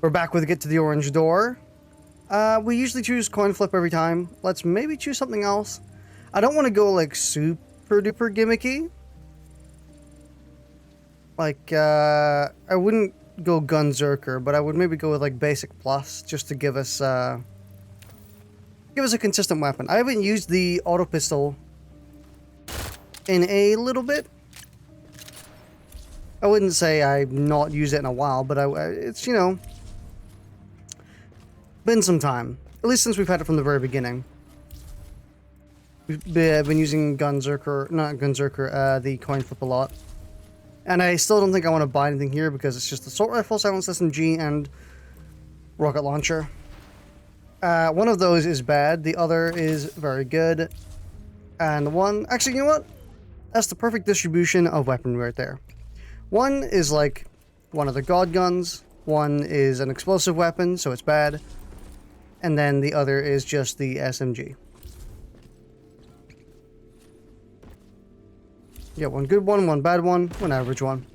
We're back with Get to the Orange Door. We usually choose coin flip every time. Let's maybe choose something else. I don't want to go like super duper gimmicky. Like, I wouldn't go Gunzerker, but I would maybe go with like basic plus just to give us a consistent weapon. I haven't used the auto pistol in a little bit. I wouldn't say I've not used it in a while, but it's, you know, been some time. At least since we've had it from the very beginning. We've been using the coin flip a lot. And I still don't think I want to buy anything here because it's just assault rifle, silenced SMG, and rocket launcher. One of those is bad, the other is very good. And the one, actually, you know what? That's the perfect distribution of weaponry right there. One is like one of the god guns, one is an explosive weapon, so it's bad. And then the other is just the SMG. Yeah, one good one bad one average one.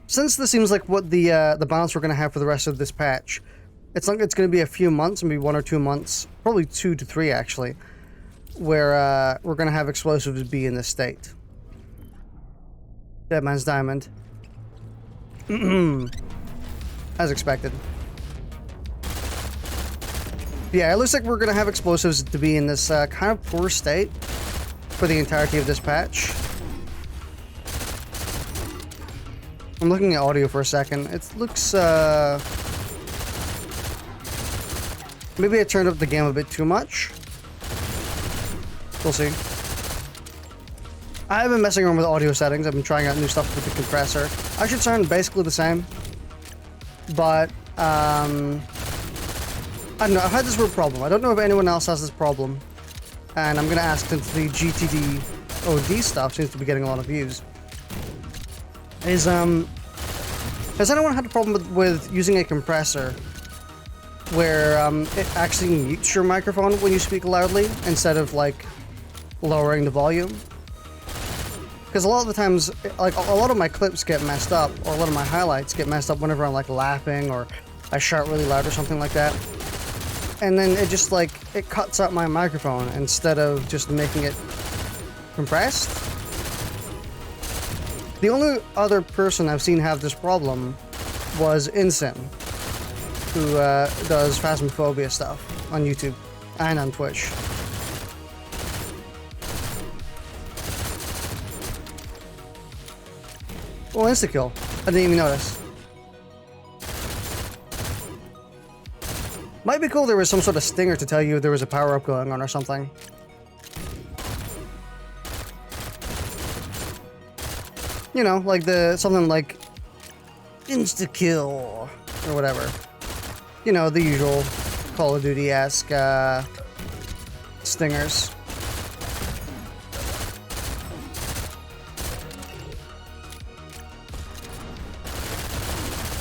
Since this seems like what the balance we're going to have for the rest of this patch, it's going to be a few months, maybe 1 or 2 months, probably 2 to 3 actually, where we're going to have explosives be in this state. Dead Man's Diamond. As expected. Yeah, it looks like we're going to have explosives to be in this kind of poor state for the entirety of this patch. I'm looking at audio for a second. It looks, maybe I turned up the game a bit too much. We'll see. I have been messing around with audio settings. I've been trying out new stuff with the compressor. I should sound basically the same. But, I don't know. I've had this real problem. I don't know if anyone else has this problem. And I'm going to ask since the GTTOD stuff seems to be getting a lot of views. Has anyone had a problem with using a compressor where it actually mutes your microphone when you speak loudly instead of like lowering the volume? Because a lot of the times, like a lot of my clips get messed up, or a lot of my highlights get messed up whenever I'm like laughing or I shout really loud or something like that. And then it just like, it cuts out my microphone instead of just making it compressed. The only other person I've seen have this problem was Insim, who does Phasmophobia stuff on YouTube and on Twitch. Oh, insta-kill. I didn't even notice. Might be cool if there was some sort of stinger to tell you there was a power-up going on or something. You know, like something like insta-kill or whatever. You know, the usual Call of Duty-esque stingers.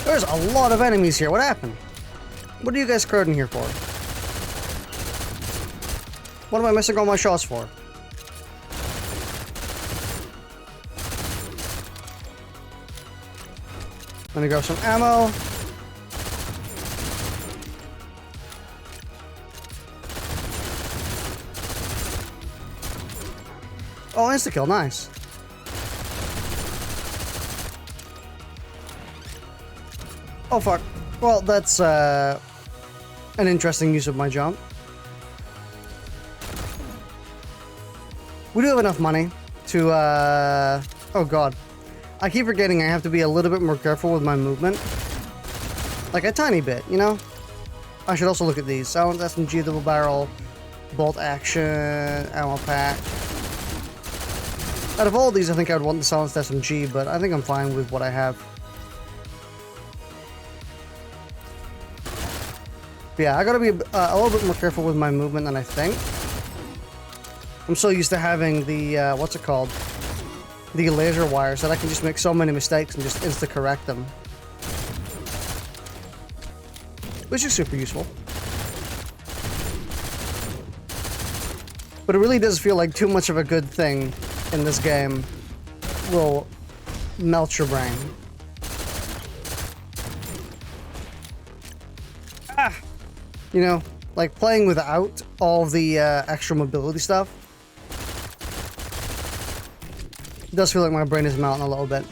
There's a lot of enemies here. What happened? What are you guys crowding here for? What am I missing all my shots for? Let me grab some ammo. Oh, insta-kill, nice. Oh fuck. Well, that's an interesting use of my jump. We do have enough money to oh god. I keep forgetting I have to be a little bit more careful with my movement. Like a tiny bit, you know? I should also look at these. Silent SMG, double barrel, bolt action, ammo pack. Out of all these, I think I would want the silenced SMG, but I think I'm fine with what I have. But yeah, I gotta be a little bit more careful with my movement than I think. I'm so used to having the, what's it called? The laser wires that I can just make so many mistakes and just insta-correct them. Which is super useful. But it really does feel like too much of a good thing in this game will melt your brain. Ah! You know, like playing without all the extra mobility stuff. It does feel like my brain is melting a little bit.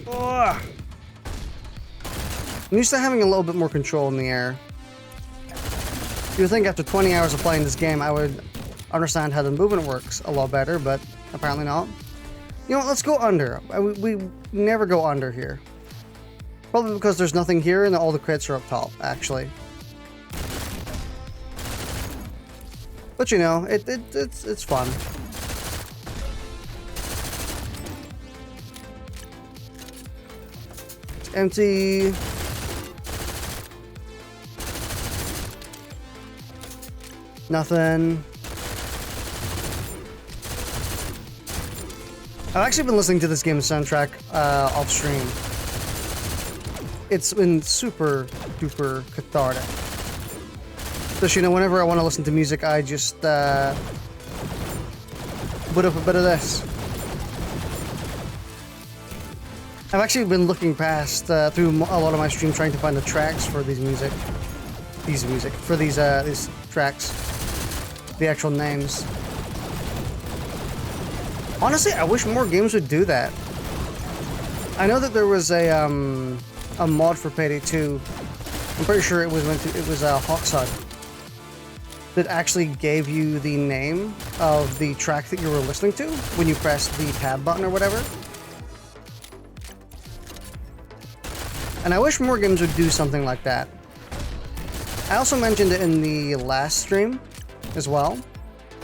Oh. I'm used to having a little bit more control in the air. You would think after 20 hours of playing this game, I would understand how the movement works a lot better, but apparently not. You know what, let's go under. We never go under here. Probably because there's nothing here and all the crits are up top, actually. But you know, it's fun. It's empty. Nothing. I've actually been listening to this game's soundtrack off stream. It's been super duper cathartic. Because, you know, whenever I want to listen to music, I just put up a bit of this. I've actually been looking past through a lot of my stream trying to find the tracks for these tracks, the actual names. Honestly, I wish more games would do that. I know that there was a mod for Payday 2. I'm pretty sure it was Hawkside that actually gave you the name of the track that you were listening to when you pressed the tab button or whatever. And I wish more games would do something like that. I also mentioned it in the last stream as well,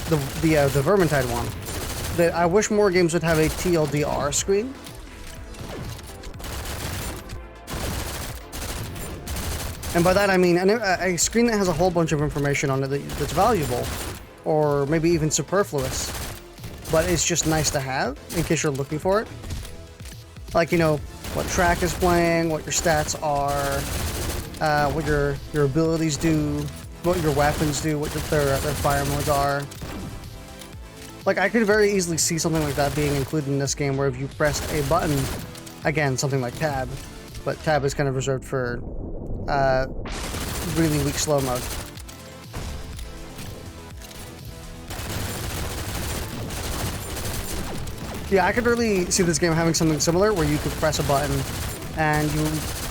the Vermintide one, that I wish more games would have a TLDR screen. And by that I mean a screen that has a whole bunch of information on it that's valuable, or maybe even superfluous, but it's just nice to have in case you're looking for it. Like, you know, what track is playing, what your stats are, what your abilities do, what your weapons do, what their fire modes are. Like, I could very easily see something like that being included in this game, where if you pressed a button, again, something like tab, but tab is kind of reserved for really weak slow mode. Yeah, I could really see this game having something similar, where you could press a button and you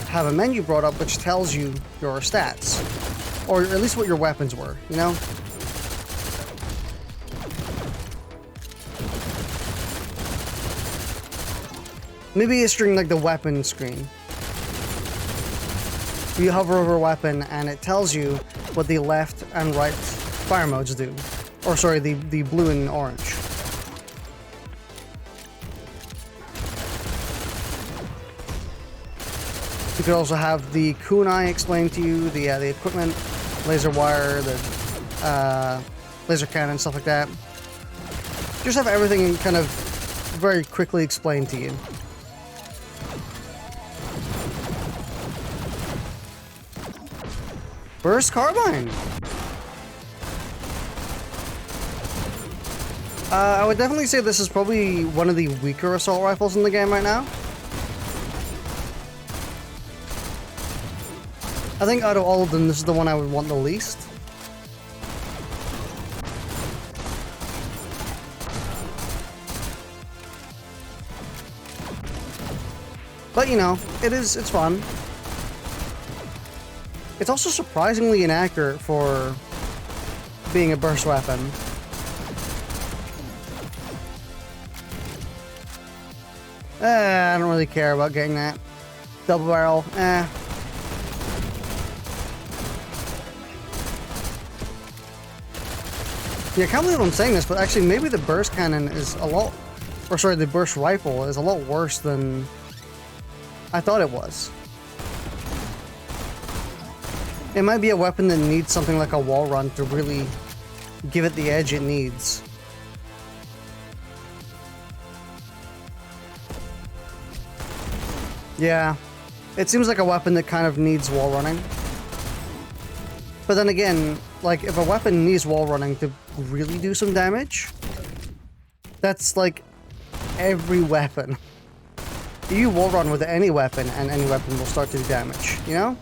have a menu brought up which tells you your stats, or at least what your weapons were, you know? Maybe a screen like the weapon screen. You hover over a weapon and it tells you what the left and right fire modes do. Or sorry, the blue and orange. You could also have the kunai explained to you, the equipment, laser wire, the laser cannon, stuff like that. Just have everything kind of very quickly explained to you. Burst carbine. I would definitely say this is probably one of the weaker assault rifles in the game right now. I think out of all of them, this is the one I would want the least. But you know, it's fun. It's also surprisingly inaccurate for being a burst weapon. I don't really care about getting that. Double barrel, Yeah, I can't believe I'm saying this, but actually maybe the burst cannon is a lot, or sorry, the burst rifle is a lot worse than I thought it was. It might be a weapon that needs something like a wall run to really give it the edge it needs. Yeah, it seems like a weapon that kind of needs wall running. But then again, like, if a weapon needs wall running to really do some damage, that's like every weapon. You wall run with any weapon, and any weapon will start to do damage, you know?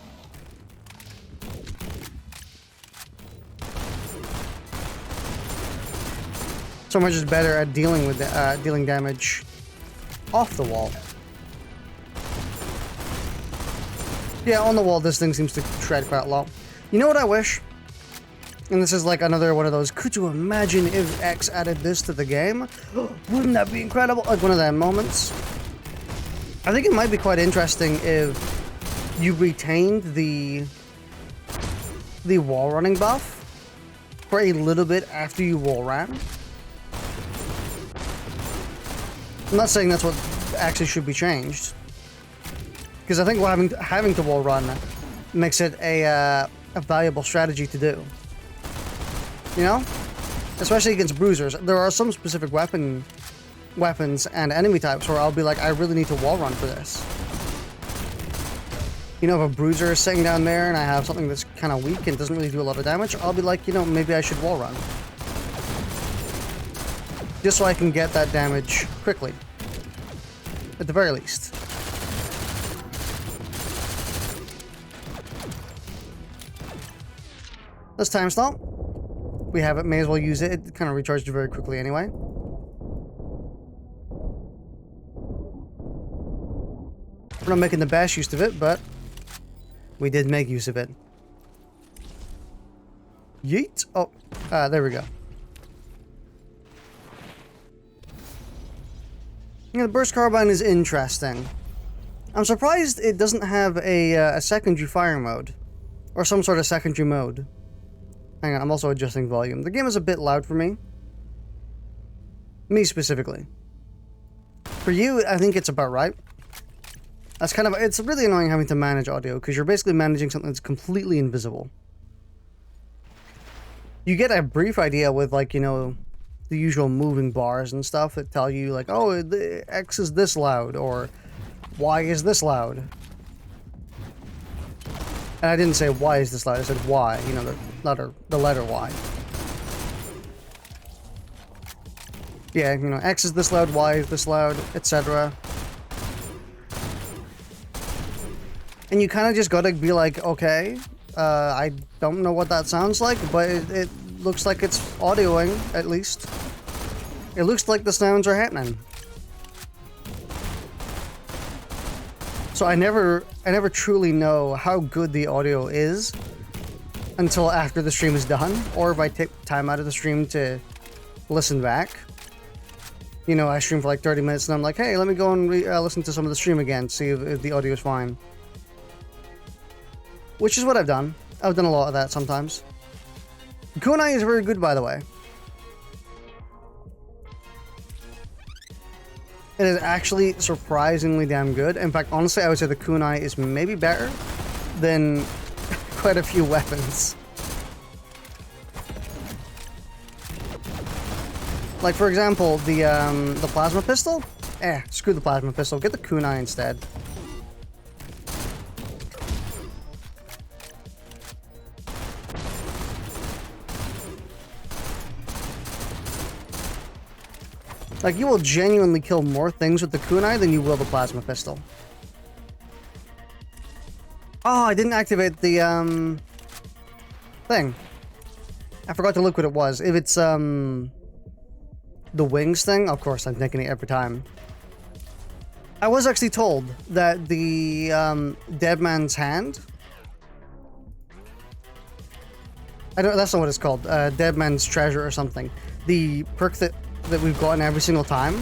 So much is better at dealing with dealing damage off the wall. Yeah, on the wall, this thing seems to shred quite a lot. You know what I wish? And this is like another one of those, could you imagine if X added this to the game? Wouldn't that be incredible? Like one of them moments. I think it might be quite interesting if you retained the wall running buff for a little bit after you wall ran. I'm not saying that's what actually should be changed, because I think having to wall run makes it a valuable strategy to do. You know, especially against bruisers. There are some specific weapons and enemy types where I'll be like, I really need to wall run for this. You know, if a bruiser is sitting down there and I have something that's kind of weak and doesn't really do a lot of damage, I'll be like, you know, maybe I should wall run. Just so I can get that damage quickly. At the very least. Let's time stop. We have it, may as well use it. It kind of recharged very quickly anyway. We're not making the best use of it, but we did make use of it. Yeet. Oh, there we go. Yeah, the burst carbine is interesting. I'm surprised it doesn't have a secondary fire mode. Or some sort of secondary mode. Hang on, I'm also adjusting volume. The game is a bit loud for me. Me specifically. For you, I think it's about right. That's kind of, it's really annoying having to manage audio, because you're basically managing something that's completely invisible. You get a brief idea with, like, you know, the usual moving bars and stuff that tell you, like, oh, the X is this loud, or Y is this loud. And I didn't say Y is this loud, I said Y, you know, the letter Y. Yeah, you know, X is this loud, Y is this loud, etc. And you kind of just gotta be like, okay, I don't know what that sounds like, but it looks like it's audioing, at least. It looks like the sounds are happening. So I never truly know how good the audio is until after the stream is done, or if I take time out of the stream to listen back. You know, I stream for like 30 minutes and I'm like, hey, let me go and listen to some of the stream again, see if the audio is fine. Which is what I've done. I've done a lot of that sometimes. Kunai is very good, by the way. It is actually surprisingly damn good. In fact, honestly, I would say the kunai is maybe better than quite a few weapons. Like, for example, the plasma pistol? Screw the plasma pistol. Get the kunai instead. Like, you will genuinely kill more things with the kunai than you will the plasma pistol. Oh, I didn't activate the, thing. I forgot to look what it was. If it's, the wings thing, of course, I'm taking it every time. I was actually told that the, Dead Man's Hand... that's not what it's called. Dead Man's Treasure or something. The perk that we've gotten every single time,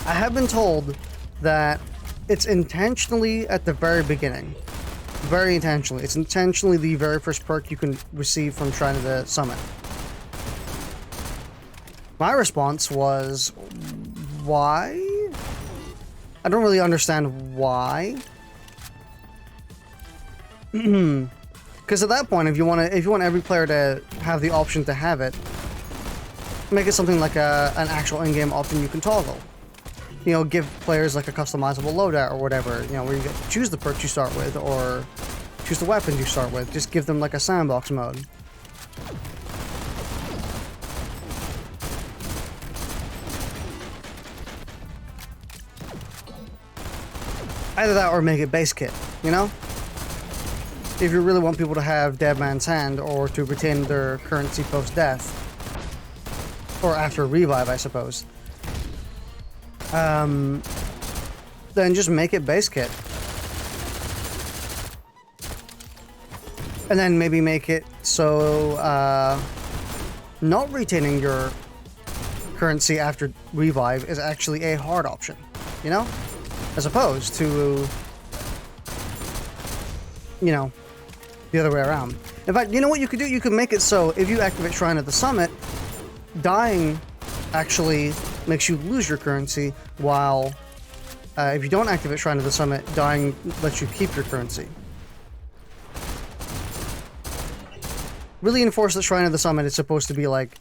I have been told that it's intentionally at the very beginning. Very intentionally. It's intentionally the very first perk you can receive from trying to the summit. My response was, why? I don't really understand why. Because at that point, if you want every player to have the option to have it, make it something like an actual in-game option you can toggle. You know, give players like a customizable loadout or whatever, you know, where you get to choose the perks you start with or choose the weapons you start with. Just give them like a sandbox mode. Either that or make it base kit, you know? If you really want people to have Dead Man's Hand or to retain their currency post-death. Or after a revive, I suppose. Then just make it base kit. And then maybe make it so not retaining your currency after revive is actually a hard option, you know? As opposed to, you know, the other way around. In fact, you know what you could do? You could make it so if you activate Shrine of the Summit, dying actually makes you lose your currency, while if you don't activate Shrine of the Summit, dying lets you keep your currency. Really enforce that Shrine of the Summit is supposed to be like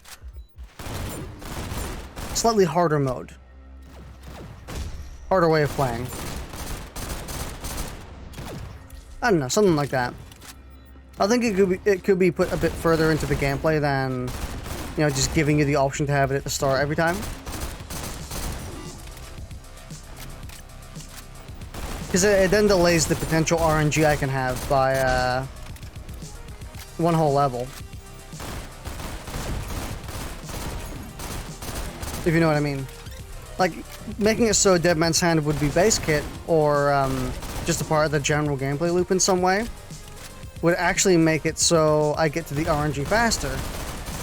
slightly harder mode. Harder way of playing. I don't know, something like that. I think it could be put a bit further into the gameplay than, you know, just giving you the option to have it at the start every time. Because it then delays the potential RNG I can have by one whole level. If you know what I mean. Like, making it so Dead Man's Hand would be base kit, or just a part of the general gameplay loop in some way, would actually make it so I get to the RNG faster.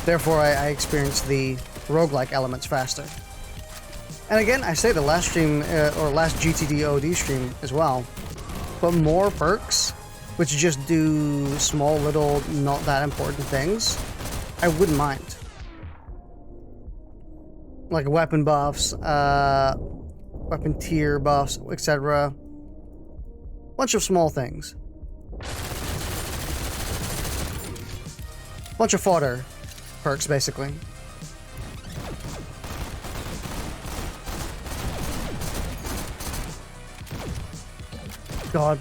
Therefore, I experience the roguelike elements faster. And again, I say the last stream, or last GTTOD stream as well, but more perks, which just do small, little, not that important things, I wouldn't mind. Like weapon buffs, weapon tier buffs, etc. Bunch of small things. Bunch of fodder perks, basically. God.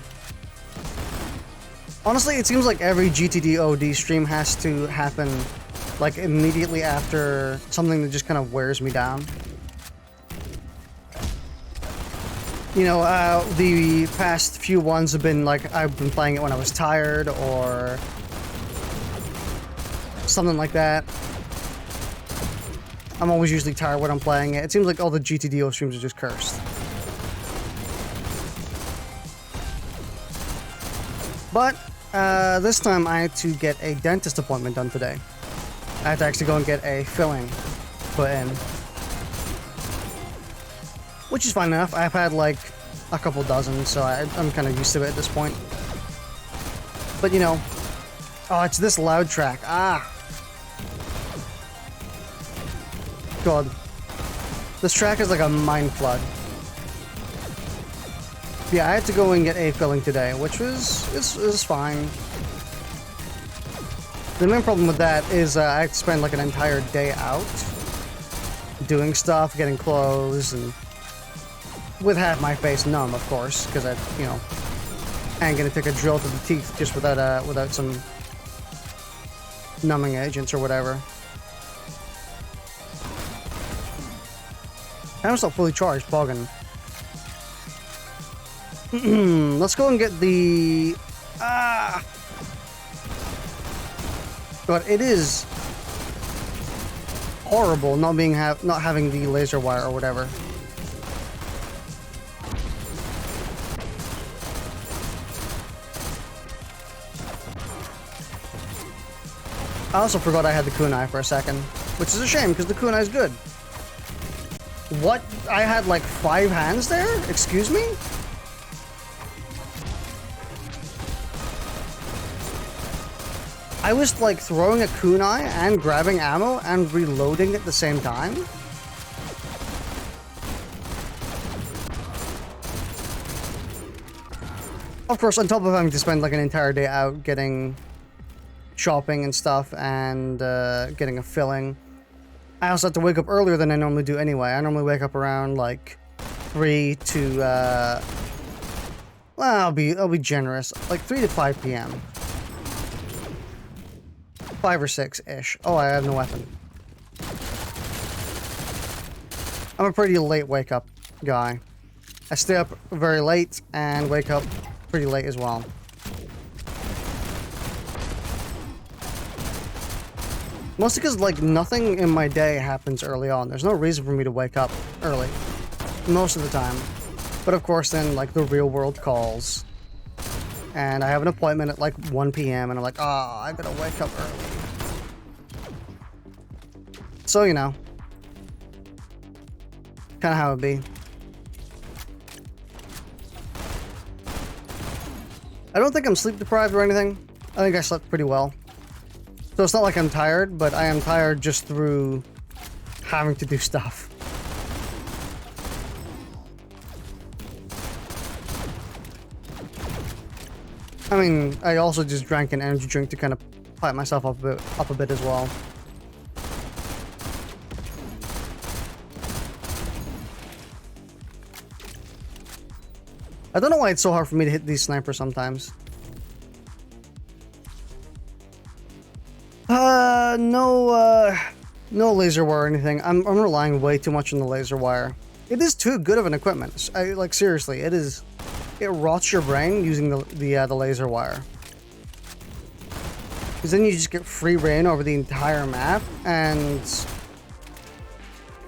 Honestly, it seems like every GTTOD stream has to happen like immediately after something that just kind of wears me down. You know, the past few ones have been like, I've been playing it when I was tired, or something like that. I'm always usually tired when I'm playing it. It seems like all the GTTO streams are just cursed. But, this time I had to get a dentist appointment done today. I had to actually go and get a filling put in. Which is fine enough. I've had like a couple dozen, so I'm kind of used to it at this point. But you know, oh, it's this loud track. Ah! God. This track is like a mind flood. Yeah, I had to go and get a filling today, which was fine. The main problem with that is I had to spend like an entire day out doing stuff, getting clothes, and with half my face numb, of course, because I, you know, ain't gonna take a drill to the teeth just without some numbing agents or whatever. I'm still fully charged, Poggin. Let's go and get the... But it is horrible not having the laser wire or whatever. I also forgot I had the kunai for a second, which is a shame because the kunai is good. What? I had like 5 hands there? Excuse me? I was like throwing a kunai and grabbing ammo and reloading at the same time. Of course, on top of having to spend like an entire day out getting shopping and stuff and getting a filling, I also have to wake up earlier than I normally do anyway. I normally wake up around like 3 to well, I'll be generous, like 3 to 5 p.m. 5 or 6-ish. Oh, I have no weapon. I'm a pretty late wake-up guy. I stay up very late and wake up pretty late as well. Mostly because, like, nothing in my day happens early on. There's no reason for me to wake up early. Most of the time. But of course then, like, the real world calls. And I have an appointment at, like, 1 p.m. and I'm like, oh, I gotta wake up early. So, you know. Kinda how it be. I don't think I'm sleep deprived or anything. I think I slept pretty well. So it's not like I'm tired, but I am tired just through having to do stuff. I mean, I also just drank an energy drink to kind of pipe myself up a bit as well. I don't know why it's so hard for me to hit these snipers sometimes. No laser wire or anything. I'm relying way too much on the laser wire. It is too good of an equipment. Like seriously, it is. It rots your brain using the laser wire. Because then you just get free reign over the entire map, and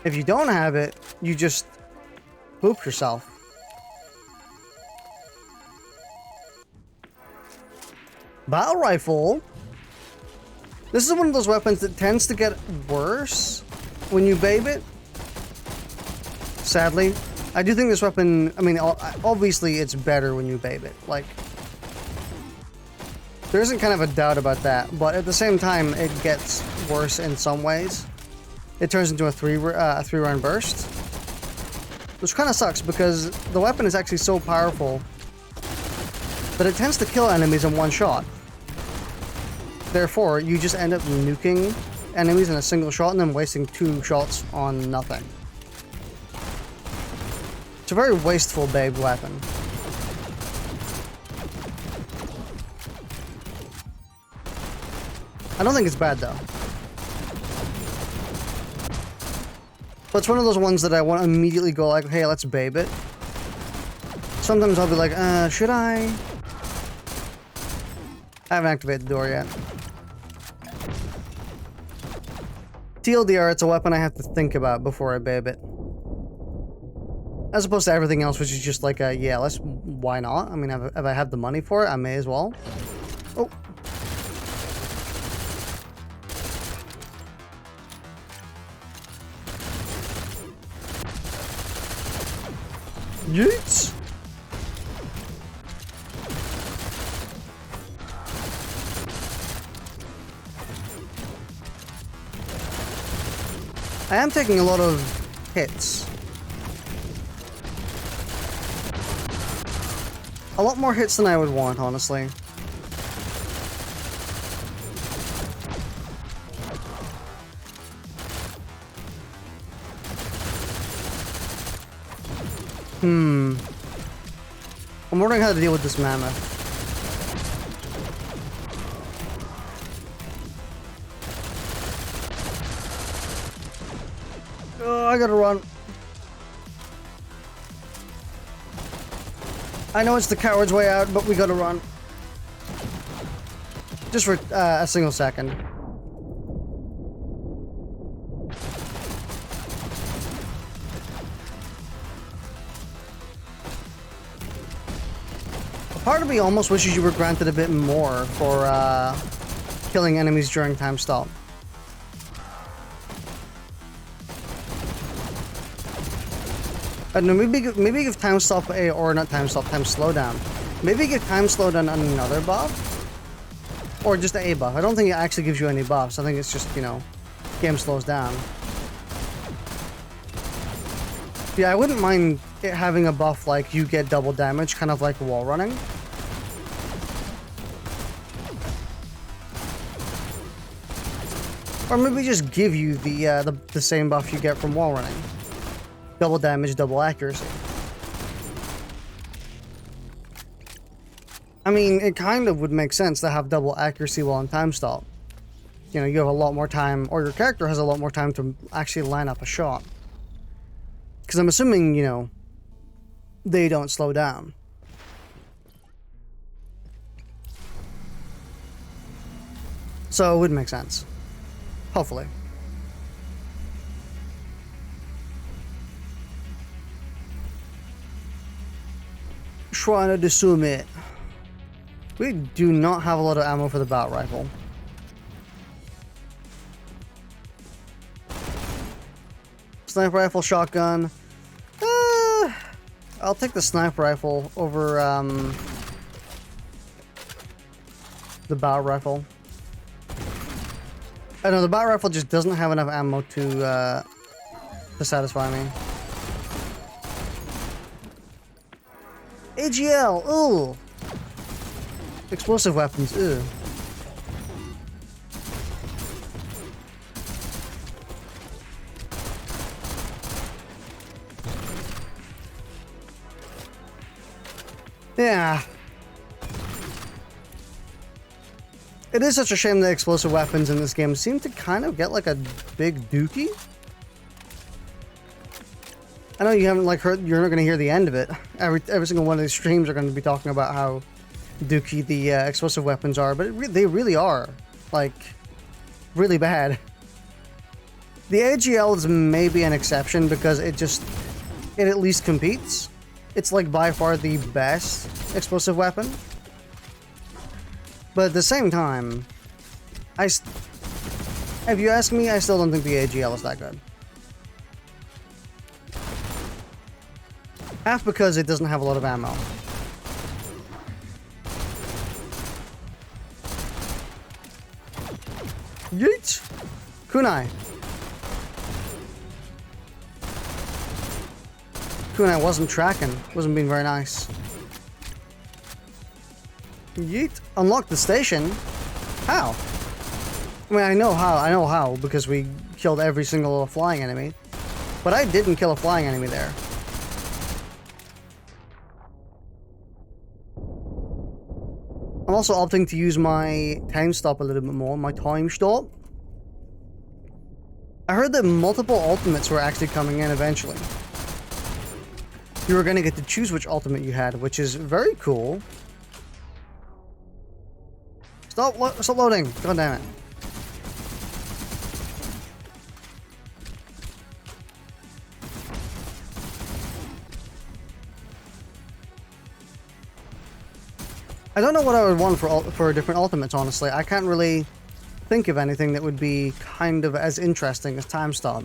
if you don't have it, you just poop yourself. Battle rifle. This is one of those weapons that tends to get worse when you babe it. Sadly. I do think this weapon, I mean, obviously it's better when you babe it. Like, there isn't kind of a doubt about that, but at the same time, it gets worse in some ways. It turns into a three-round burst, which kind of sucks because the weapon is actually so powerful that it tends to kill enemies in one shot. Therefore, you just end up nuking enemies in a single shot and then wasting 2 shots on nothing. It's a very wasteful babe weapon. I don't think it's bad though. But it's one of those ones that I want to immediately go like, hey, let's babe it. Sometimes I'll be like, should I? I haven't activated the door yet. TLDR, it's a weapon I have to think about before I babe it. As opposed to everything else, which is just like a, yeah, why not? I mean, if I have the money for it, I may as well. Oh. Yeets! I am taking a lot of hits. A lot more hits than I would want, honestly. I'm wondering how to deal with this mammoth. Oh, I gotta run. I know it's the coward's way out, but we gotta run. Just for a single second. Part of me almost wishes you were granted a bit more for killing enemies during time stop. I don't know, maybe give time stop or not time stop, time slowdown. Maybe give time slowdown another buff, or just a buff. I don't think it actually gives you any buffs. I think it's just, you know, game slows down. Yeah, I wouldn't mind it having a buff like you get double damage, kind of like wall running. Or maybe just give you the same buff you get from wall running. Double damage, double accuracy. I mean, it kind of would make sense to have double accuracy while on time stop. you know, you have a lot more time, or your character has a lot more time to actually line up a shot. Because I'm assuming, you know, they don't slow down. So it would make sense. Hopefully. Shrine of the Summit. We do not have a lot of ammo for the battle rifle. Sniper rifle, shotgun. I'll take the sniper rifle over the battle rifle. I know the battle rifle just doesn't have enough ammo to satisfy me. AGL, ooh. Explosive weapons, ew. Yeah. It is such a shame that explosive weapons in this game seem to kind of get like a big dookie. I know you haven't like heard, you're not going to hear the end of it. Every single one of these streams are going to be talking about how dookie the explosive weapons are, but they really are, like, really bad. The AGL is maybe an exception because it at least competes. It's like by far the best explosive weapon. But at the same time, if you ask me, I still don't think the AGL is that good. Half because it doesn't have a lot of ammo. Yeet! Kunai. Kunai wasn't tracking. Wasn't being very nice. Yeet. Unlock the station? How? I mean, I know how because we killed every single flying enemy. But I didn't kill a flying enemy there. I'm also opting to use my time stop a little bit more, my time stop. I heard that multiple ultimates were actually coming in eventually. You were going to get to choose which ultimate you had, which is very cool. Stop loading! God damn it. I don't know what I would want for different ultimates, honestly. I can't really think of anything that would be kind of as interesting as Time Stop.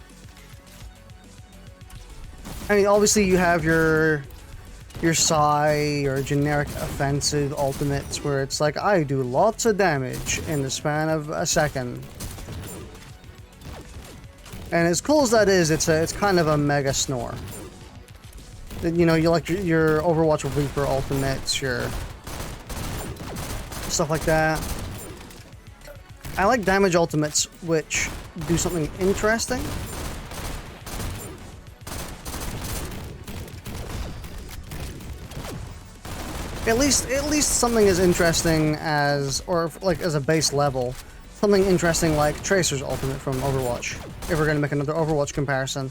I mean, obviously you have your Psy, your generic offensive ultimates where it's like, I do lots of damage in the span of a second. And as cool as that is, it's kind of a mega snore. You know, you like your Overwatch Reaper ultimates, your stuff like that. I like damage ultimates which do something interesting. At least something as interesting as, or like as a base level, something interesting like Tracer's ultimate from Overwatch. If we're gonna make another Overwatch comparison,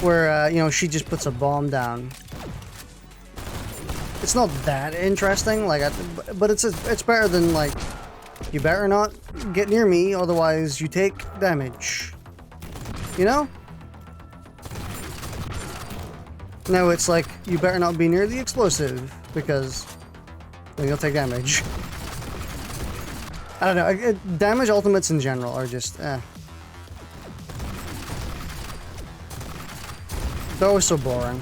where you know, she just puts a bomb down. It's not that interesting, like, but it's better than like, you better not get near me, otherwise you take damage. You know? No, it's like, you better not be near the explosive, because then you'll take damage. I don't know, damage ultimates in general are just, eh. They're always so boring.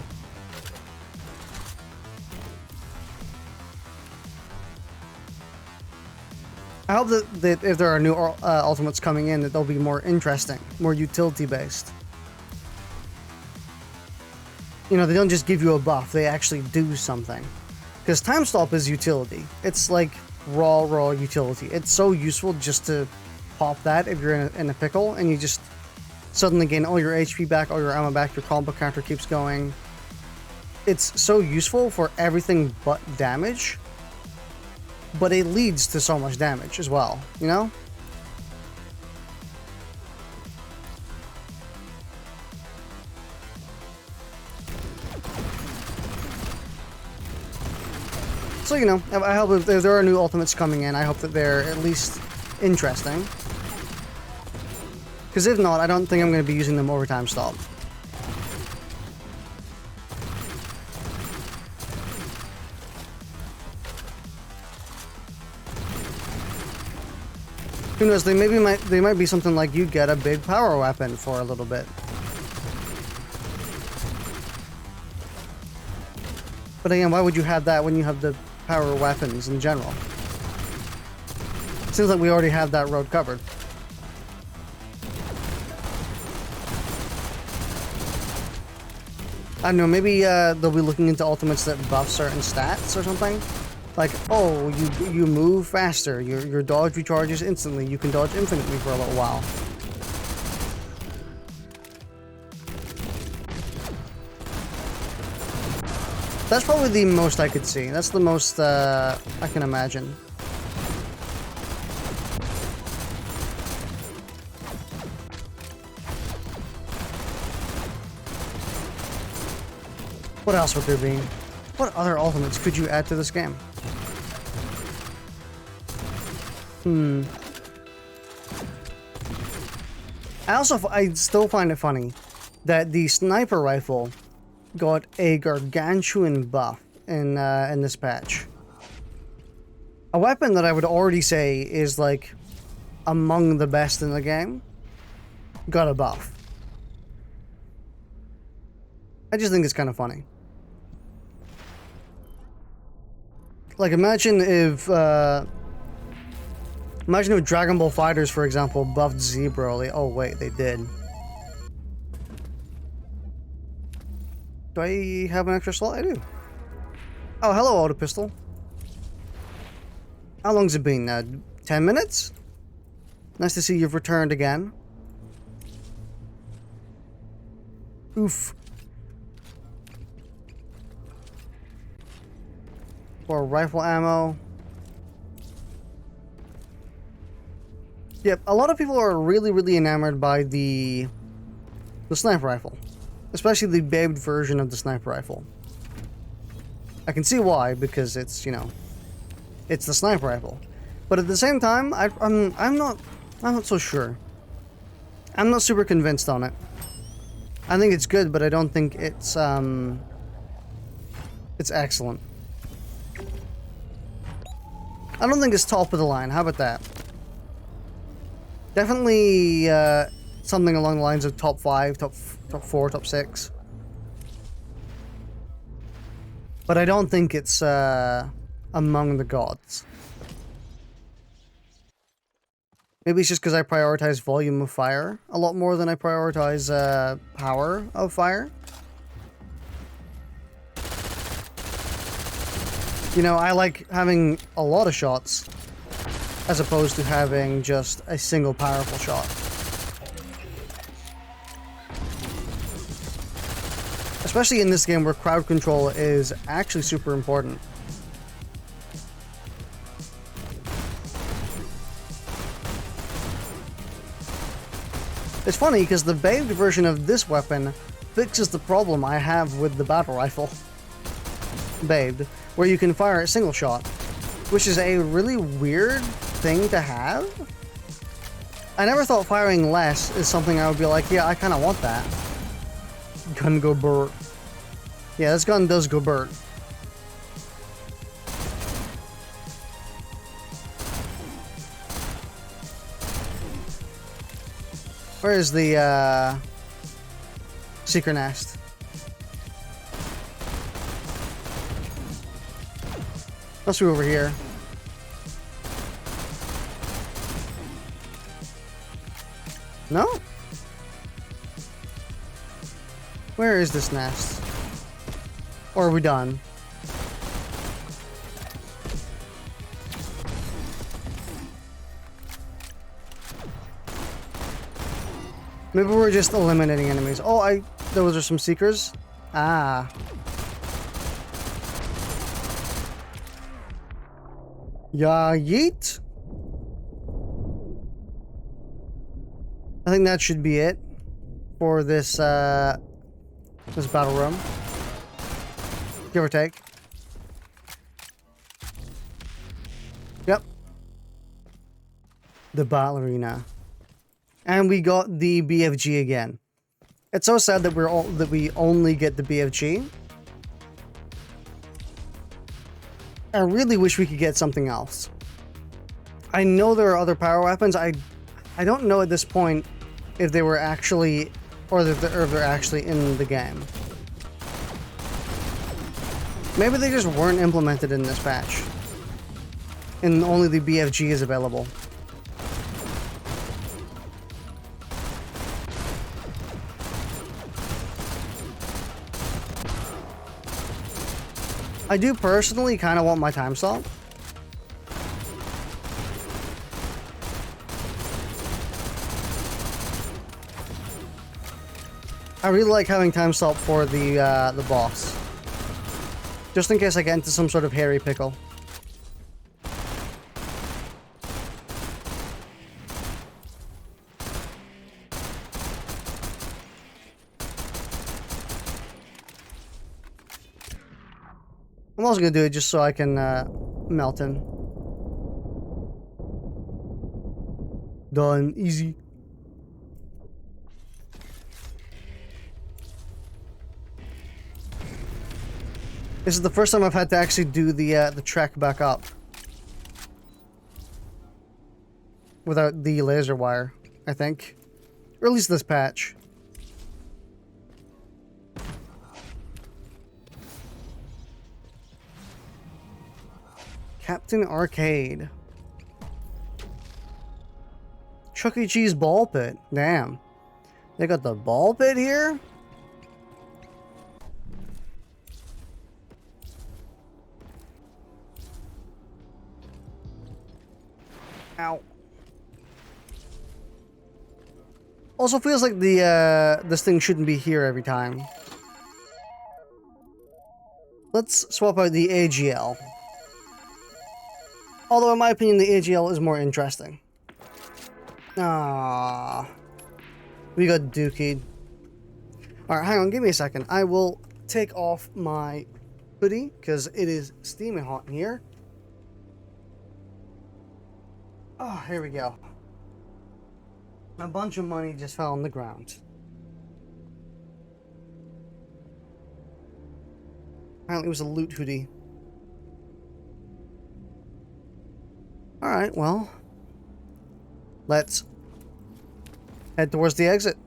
I hope that if there are new ultimates coming in, that they'll be more interesting, more utility-based. You know, they don't just give you a buff, they actually do something. Because Time Stop is utility. It's like raw utility. It's so useful just to pop that if you're in a pickle, and you just suddenly gain all your HP back, all your ammo back, your combo counter keeps going. It's so useful for everything but damage. But it leads to so much damage as well, you know? So, you know, I hope if there are new ultimates coming in, I hope that they're at least interesting. Because if not, I don't think I'm going to be using them over time stop. Who knows, they might be something like you get a big power weapon for a little bit. But again, why would you have that when you have the power weapons in general? Seems like we already have that road covered. I don't know, maybe they'll be looking into ultimates that buff certain stats or something. Like, oh, you move faster, your dodge recharges instantly, you can dodge infinitely for a little while. That's probably the most I could see. That's the most I can imagine. What else would there be? What other ultimates could you add to this game? I still find it funny that the sniper rifle got a gargantuan buff in this patch. A weapon that I would already say is like among the best in the game got a buff. I just think it's kind of funny. Like, imagine if Dragon Ball FighterZ, for example, buffed Z Broly. Oh wait, they did. Do I have an extra slot? I do. Oh, hello, auto pistol. How long's it been? 10 minutes? Nice to see you've returned again. Oof. For rifle ammo. Yep, a lot of people are really enamored by the sniper rifle. Especially the babed version of the sniper rifle. I can see why, because it's, you know, it's the sniper rifle. But at the same time, I'm not so sure. I'm not super convinced on it. I think it's good, but I don't think it's excellent. I don't think it's top of the line. How about that? Definitely something along the lines of top 5, top 4, top 6. But I don't think it's among the gods. Maybe it's just because I prioritize volume of fire a lot more than I prioritize power of fire. You know, I like having a lot of shots as opposed to having just a single powerful shot. Especially in this game where crowd control is actually super important. It's funny because the babed version of this weapon fixes the problem I have with the battle rifle. Babed, where you can fire a single shot, which is a really weird thing to have. I never thought firing less is something I would be like, yeah, I kind of want that. Gun go Bert. Yeah, this gun does go Bert. Where is the secret nest? Must be over here. No? Where is this nest? Or are we done? Maybe we're just eliminating enemies. Oh, those are some seekers. Ah. Yeah, yeet. I think that should be it for this this battle room. Give or take. the ballerina. And we got the BFG again. It's so sad that we only get the BFG. I really wish we could get something else. I know there are other power weapons. I don't know at this point if they were actually, or if they're actually in the game. Maybe they just weren't implemented in this patch, and only the BFG is available. I do personally kind of want my time stop. I really like having time stop for the boss, just in case I get into some sort of hairy pickle. I'm also gonna do it just so I can melt him. Done. Easy. This is the first time I've had to actually do the trek back up without the laser wire, I think. Or at least this patch. Captain Arcade. Chuck E. Cheese ball pit. Damn. They got the ball pit here? Ow. Also feels like this thing shouldn't be here every time. Let's swap out the AGL. Although in my opinion the AGL is more interesting. Ah, we got dookied. Alright, hang on, give me a second. I will take off my hoodie because it is steaming hot in here. Oh, here we go. A bunch of money just fell on the ground. Apparently it was a loot hoodie. Alright, well. Let's head towards the exit.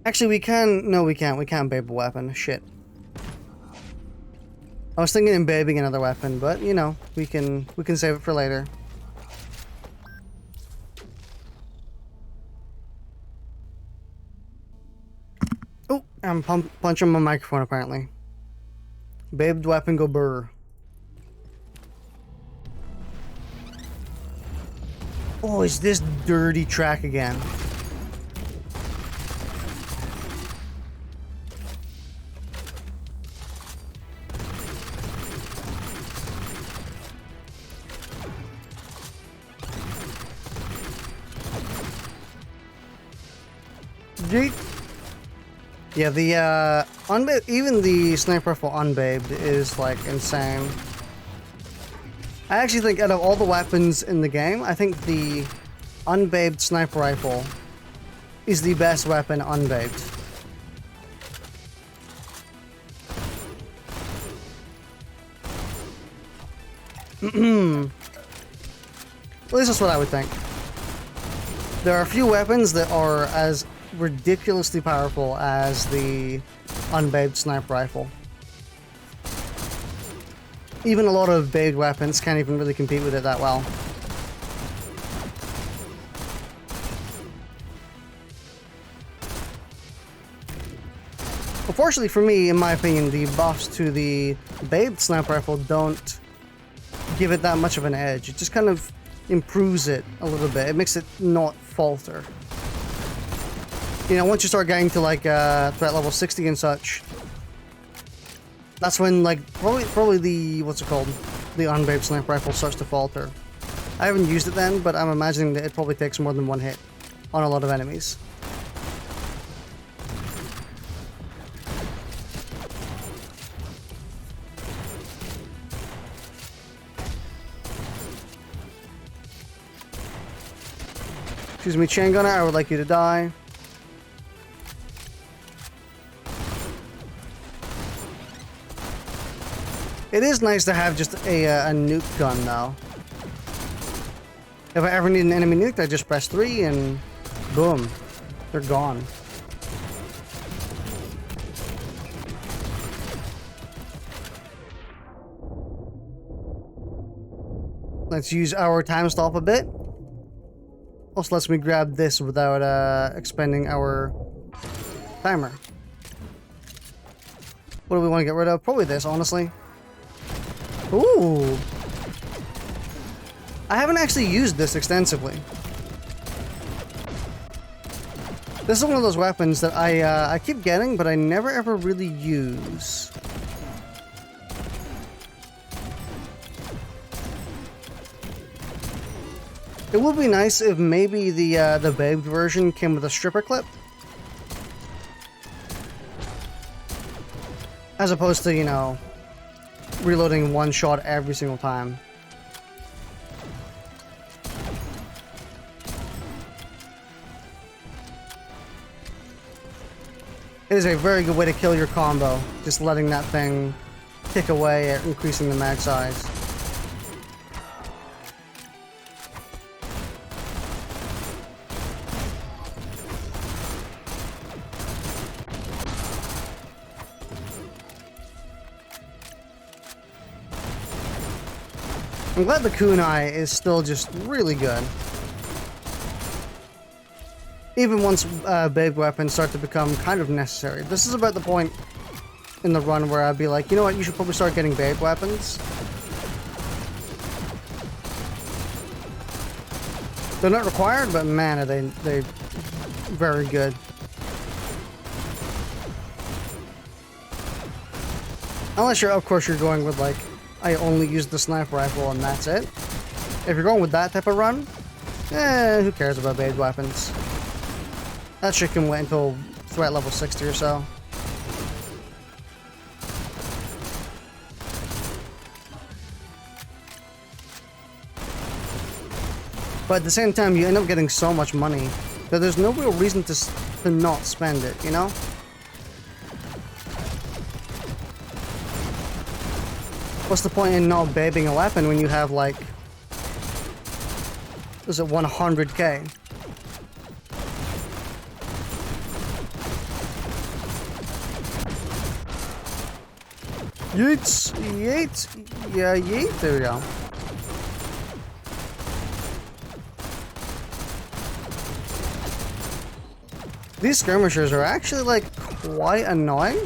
Actually, we can... No, we can't. We can't babe a weapon. Shit. I was thinking of babing another weapon, but, you know, we can save it for later. Oh, I'm punching my microphone, apparently. Babed weapon go burr. Oh, is this dirty track again? Yeah, the even the sniper rifle unbabed is like insane. I actually think out of all the weapons in the game, I think the unbabed sniper rifle is the best weapon unbabed. At least that's what I would think. There are a few weapons that are as ridiculously powerful as the unbabed sniper rifle. Even a lot of babed weapons can't even really compete with it that well. Unfortunately for me, in my opinion, the buffs to the babed sniper rifle don't give it that much of an edge. It just kind of improves it a little bit. It makes it not falter. You know, once you start getting to like threat level 60 and such, that's when like probably the what's it called, the unbabed sniper rifle starts to falter. I haven't used it then, but I'm imagining that it probably takes more than one hit on a lot of enemies. Excuse me, chain gunner, I would like you to die. It is nice to have just a nuke gun, though. If I ever need an enemy nuke, I just press 3 and boom, they're gone. Let's use our time stop a bit. Also lets me grab this without expending our timer. What do we want to get rid of? Probably this, honestly. Ooh. I haven't actually used this extensively. This is one of those weapons that I keep getting, but I never ever really use. It would be nice if maybe the babe version came with a stripper clip. As opposed to, you know, reloading one shot every single time. It is a very good way to kill your combo, just letting that thing tick away at increasing the mag size. I'm glad the kunai is still just really good. Even once babe weapons start to become kind of necessary. This is about the point in the run where I'd be like, you know what, you should probably start getting babe weapons. They're not required, but man, are they very good. Unless you're, of course, you're going with like, I only use the sniper rifle and that's it. If you're going with that type of run, who cares about babe weapons? That shit can wait until threat level 60 or so. But at the same time, you end up getting so much money that there's no real reason to not spend it, you know? What's the point in not babing a weapon when you have like, is it 100k? Yeets, yeet, yeah, yeet, there we go. These skirmishers are actually like quite annoying.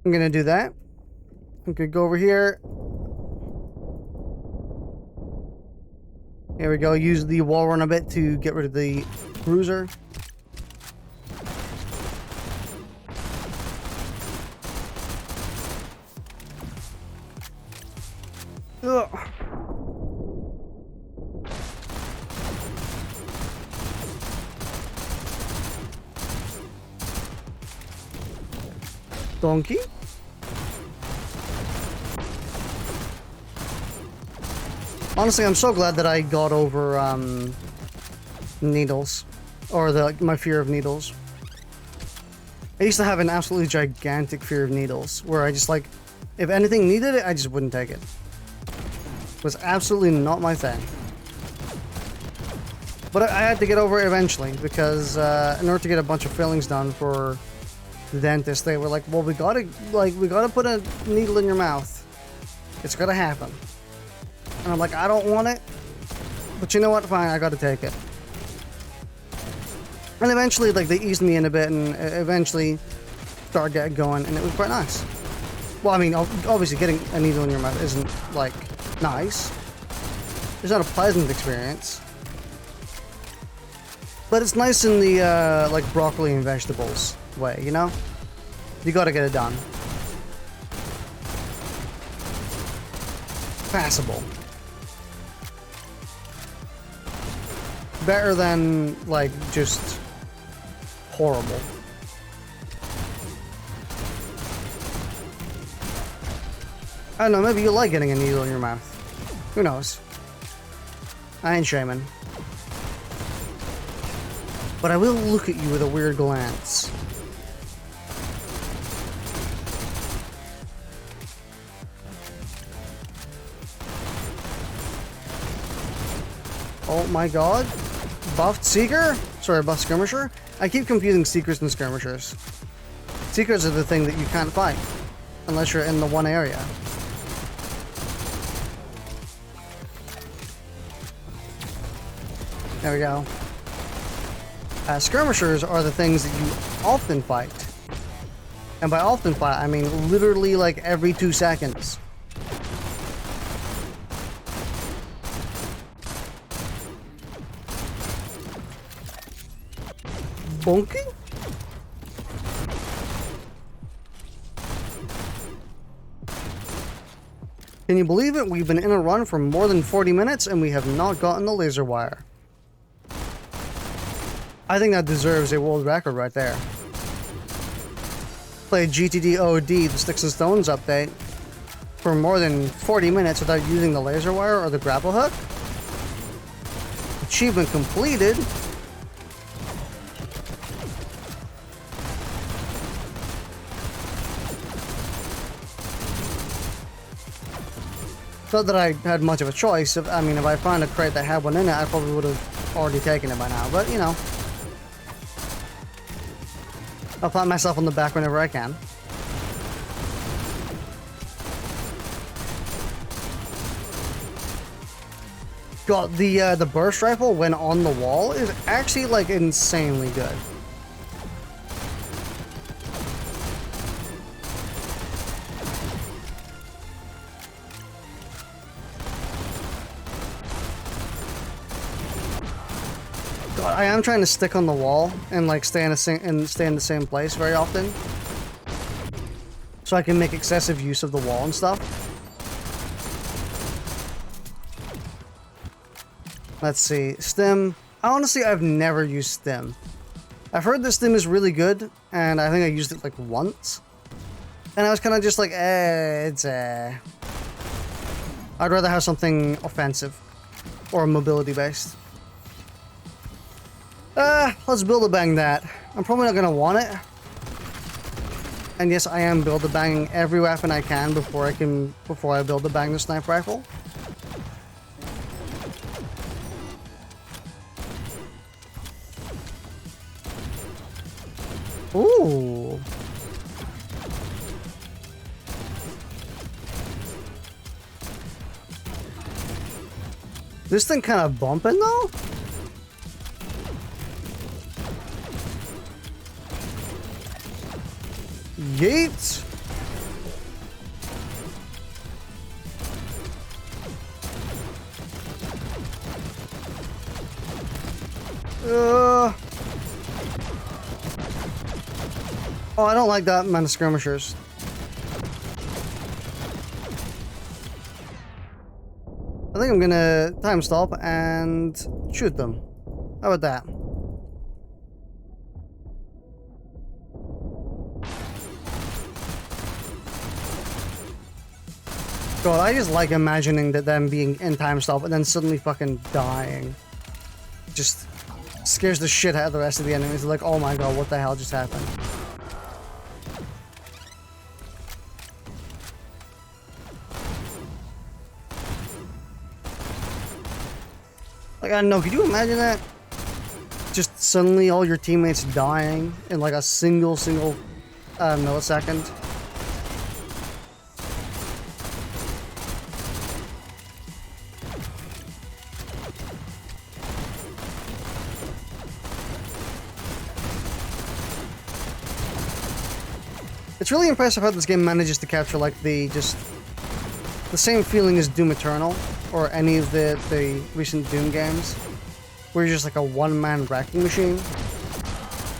I'm gonna do that. I'm gonna go over here. Here we go. Use the wall run a bit to get rid of the cruiser. Ugh. Donkey. Honestly, I'm so glad that I got over needles, or my fear of needles. I used to have an absolutely gigantic fear of needles, where I just like, if anything needed it, I just wouldn't take it. It was absolutely not my thing. But I had to get over it eventually, because in order to get a bunch of fillings done for the dentist, they were like, well, we gotta put a needle in your mouth. It's gotta happen. And I'm like, I don't want it, but you know what, fine, I gotta take it. And eventually, like, they eased me in a bit and eventually started getting going, and it was quite nice. Well, I mean, obviously getting a needle in your mouth isn't, like, nice. It's not a pleasant experience. But it's nice in the, like, broccoli and vegetables way, you know? You gotta get it done. Passable. Better than, like, just horrible. I don't know, maybe you like getting a needle in your mouth. Who knows? I ain't shaming. But I will look at you with a weird glance. Oh my god. Buffed Seeker? Sorry, buffed Skirmisher? I keep confusing Seekers and Skirmishers. Seekers are the thing that you can't fight. Unless you're in the one area. There we go. Skirmishers are the things that you often fight. And by often fight, I mean literally like every 2 seconds. Bonking? Can you believe it? We've been in a run for more than 40 minutes and we have not gotten the laser wire. I think that deserves a world record right there. Played GTTOD, the Sticks and Stones update, for more than 40 minutes without using the laser wire or the grapple hook. Achievement completed. Not that I had much of a choice. I mean, if I found a crate that had one in it, I probably would have already taken it by now. But, you know. I'll plant myself on the back whenever I can. God, the burst rifle when on the wall is actually, like, insanely good. I am trying to stick on the wall and like stay in the same place very often, so I can make excessive use of the wall and stuff. Let's see, stim. Honestly, I've never used stim. I've heard that stim is really good, and I think I used it like once, and I was kind of just like, it's I'd rather have something offensive or mobility based. Let's build-a-bang that. I'm probably not gonna want it. And yes, I am build-a-banging every weapon I can before I build-a-bang the sniper rifle. Ooh. This thing kind of bumping though? Yeet! Oh, I don't like that amount of skirmishers. I think I'm gonna time stop and shoot them. How about that? God, I just like imagining that them being in time stop and then suddenly fucking dying. Just scares the shit out of the rest of the enemies. They're like, oh my god, what the hell just happened? Like, I don't know, could you imagine that? Just suddenly all your teammates dying in like a single millisecond. It's really impressive how this game manages to capture like the same feeling as Doom Eternal or any of the recent Doom games, where you're just like a one-man wrecking machine,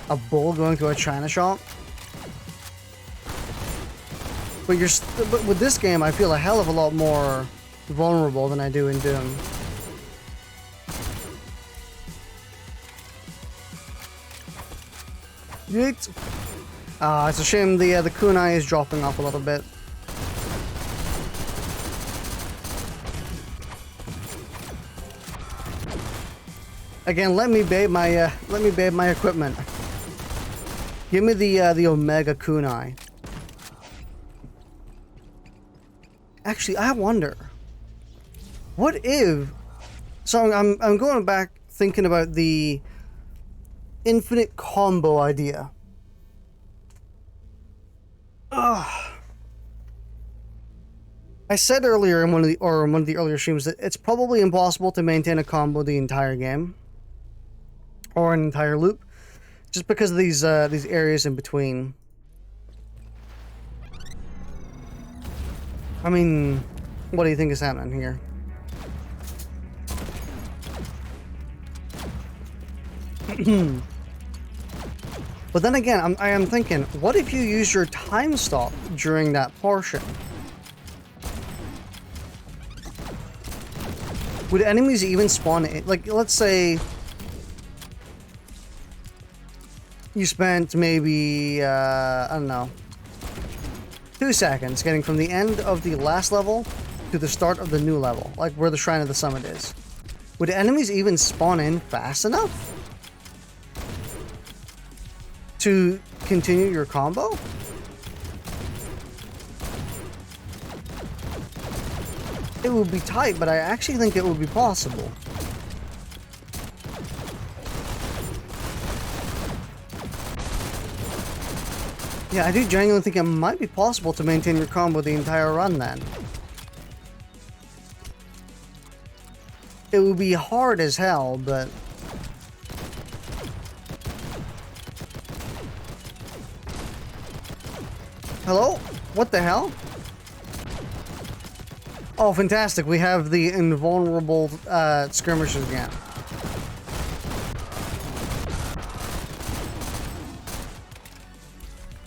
a bull going to a china shop. But with this game, I feel a hell of a lot more vulnerable than I do in Doom. Yeet. It's a shame the kunai is dropping off a little bit. Again, let me babe my equipment. Give me the Omega Kunai. Actually, I wonder, what if? So I'm going back thinking about the infinite combo idea. Ugh. I said earlier in one of the earlier streams that it's probably impossible to maintain a combo the entire game, or an entire loop, just because of these areas in between. I mean, what do you think is happening here? But then again, I am thinking, what if you use your time stop during that portion? Would enemies even spawn in? Like, let's say you spent maybe, I don't know, 2 seconds getting from the end of the last level to the start of the new level, like where the Shrine of the Summit is. Would enemies even spawn in fast enough to continue your combo? It would be tight, but I actually think it would be possible. Yeah, I do genuinely think it might be possible to maintain your combo the entire run then. It would be hard as hell, but... Hello? What the hell? Oh, fantastic. We have the invulnerable skirmishers again.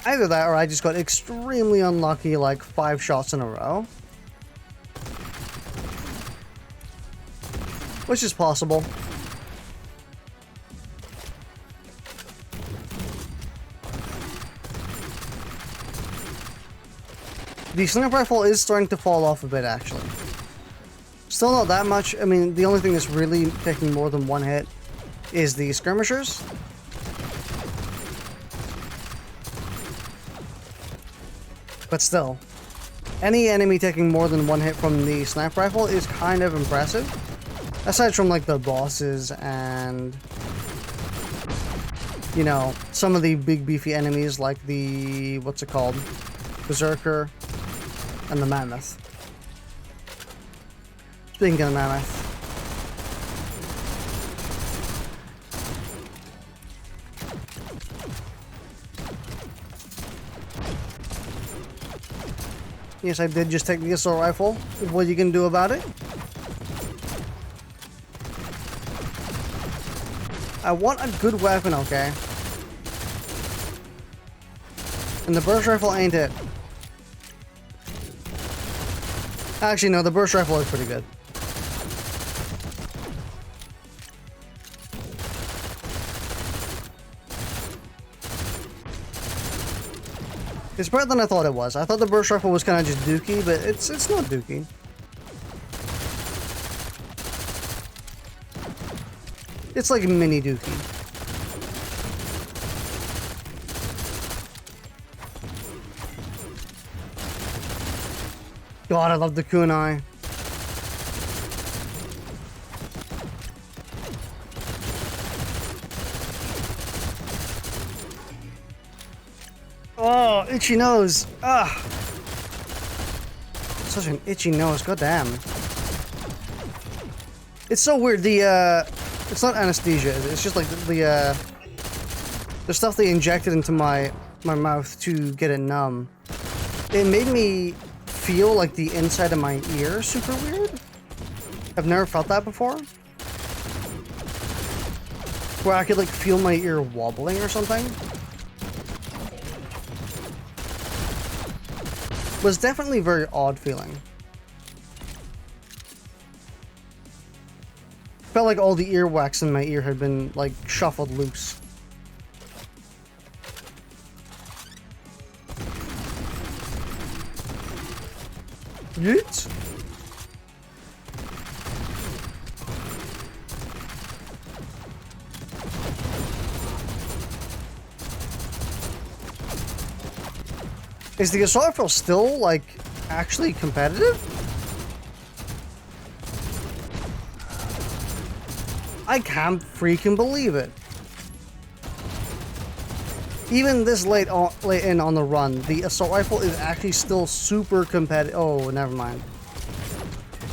Either that or I just got extremely unlucky like 5 shots in a row. Which is possible. The sniper rifle is starting to fall off a bit, actually. Still not that much. I mean, the only thing that's really taking more than 1 hit is the skirmishers. But still, any enemy taking more than 1 hit from the sniper rifle is kind of impressive. Aside from, like, the bosses and, you know, some of the big beefy enemies like the, what's it called? Berserker. And the mammoth. Speaking of the mammoth. Yes, I did just take the assault rifle. What are you gonna do about it? I want a good weapon, okay? And the burst rifle ain't it. Actually, no, the burst rifle is pretty good. It's better than I thought it was. I thought the burst rifle was kind of just dookie, but it's not dookie. It's like mini dookie. God, I love the kunai. Oh, itchy nose. Ah. Such an itchy nose, goddamn. It's so weird, it's not anesthesia, it's just like the stuff they injected into my mouth to get it numb. It made me feel like the inside of my ear super weird. I've never felt that before. Where I could like feel my ear wobbling or something. Was definitely a very odd feeling. Felt like all the earwax in my ear had been like shuffled loose. Yeet. Is the assault rifle still, like, actually competitive? I can't freaking believe it. Even this late in on the run, the assault rifle is actually still super competitive. Oh, never mind.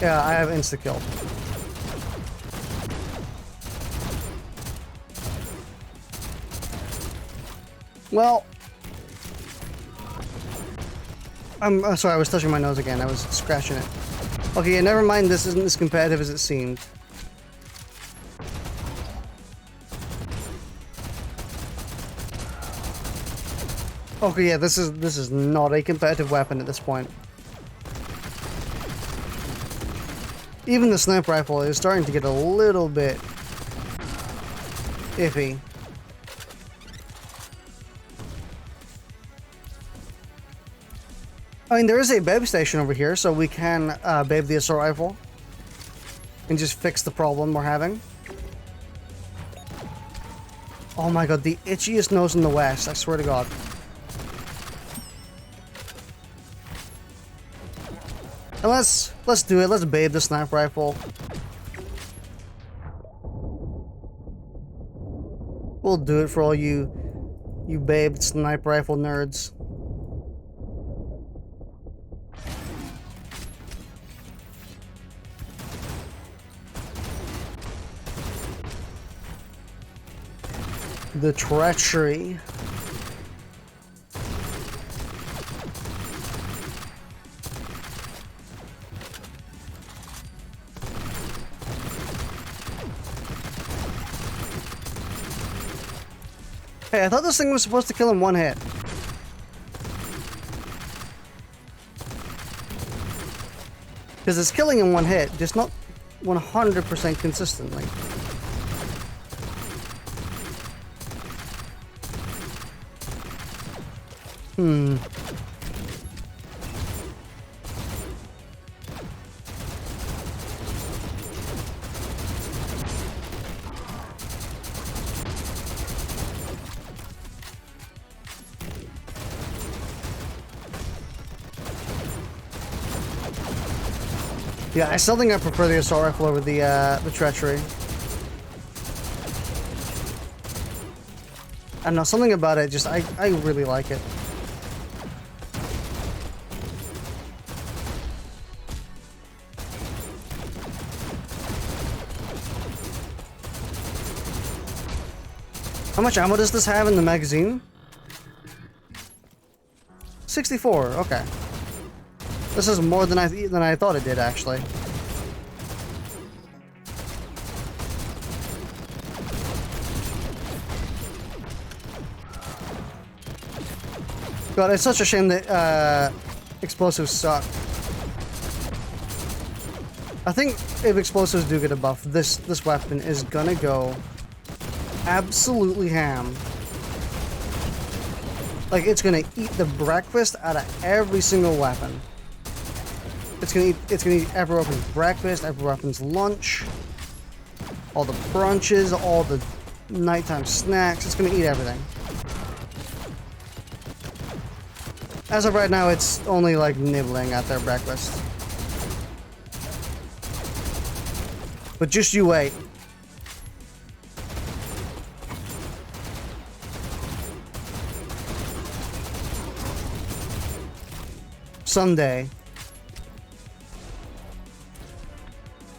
Yeah, I have insta-kill. Well, I'm sorry, I was touching my nose again. I was scratching it. Okay, yeah, never mind. This isn't as competitive as it seemed. Okay, yeah, this is not a competitive weapon at this point. Even the sniper rifle is starting to get a little bit iffy. I mean, there is a babe station over here, so we can babe the assault rifle and just fix the problem we're having. Oh my god, the itchiest nose in the West, I swear to god. And let's do it. Let's babe the sniper rifle. We'll do it for all you babed sniper rifle nerds. The treachery. Hey, I thought this thing was supposed to kill in one hit. Because it's killing in one hit, just not 100% consistently. Yeah, I still think I prefer the assault rifle over the treachery. I don't know, something about it, just I really like it. How much ammo does this have in the magazine? 64, okay. This is more than I thought it did, actually. God, it's such a shame that explosives suck. I think if explosives do get a buff, this weapon is gonna go absolutely ham. Like, it's gonna eat the breakfast out of every single weapon. It's gonna eat every weapon's breakfast, every weapon's lunch, all the brunches, all the nighttime snacks. It's gonna eat everything. As of right now, it's only like nibbling at their breakfast. But just you wait. Someday,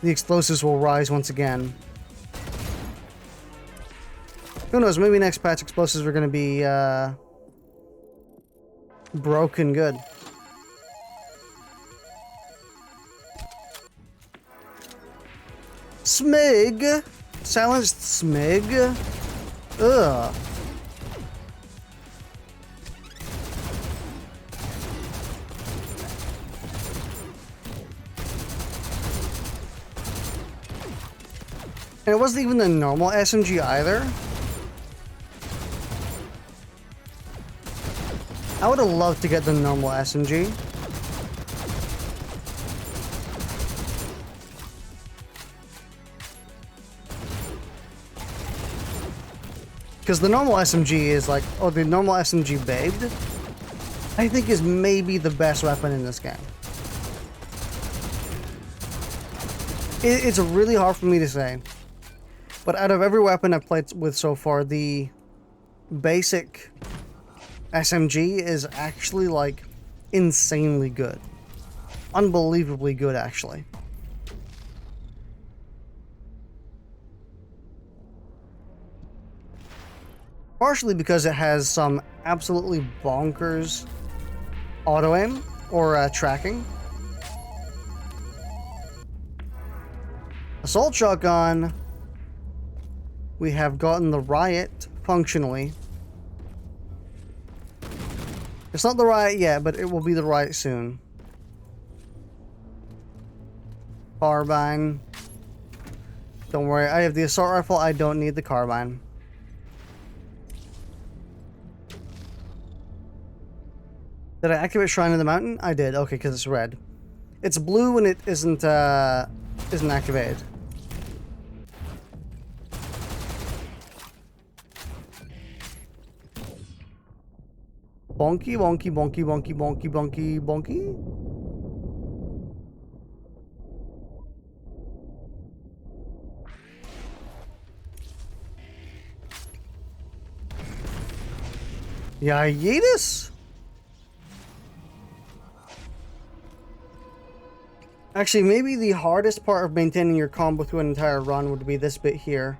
the explosives will rise once again. Who knows, maybe next patch explosives are going to be broken good. Smig! Silenced Smig? Ugh. And it wasn't even the normal SMG either. I would have loved to get the normal SMG. Because the normal SMG is like, oh, the normal SMG babed I think is maybe the best weapon in this game. It's really hard for me to say, but out of every weapon I've played with so far, the basic SMG is actually like insanely good. Unbelievably good, actually. Partially because it has some absolutely bonkers auto-aim or tracking. Assault shotgun. We have gotten the riot functionally. It's not the riot yet, but it will be the riot soon. Carbine. Don't worry, I have the assault rifle. I don't need the carbine. Did I activate Shrine of the Mountain? I did. Okay, because it's red. It's blue when it isn't activated. Bonky, bonky, bonky, bonky, bonky, bonky, bonky. Yeah, Yeetus. Actually, maybe the hardest part of maintaining your combo through an entire run would be this bit here.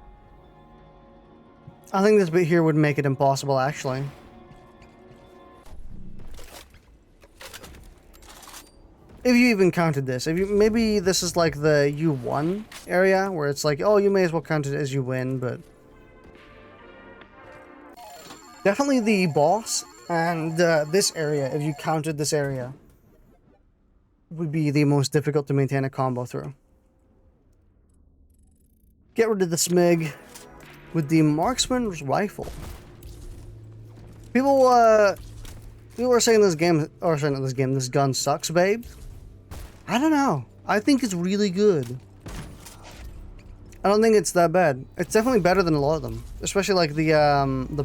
I think this bit here would make it impossible, actually. If you even counted this. Maybe this is like the U1 area, where it's like, oh, you may as well count it as you win, but... Definitely the boss and this area, if you counted this area, would be the most difficult to maintain a combo through. Get rid of the smig with the marksman's rifle. People are saying this game, or sorry, not this game, this gun sucks, babe. I don't know. I think it's really good. I don't think it's that bad. It's definitely better than a lot of them, especially like the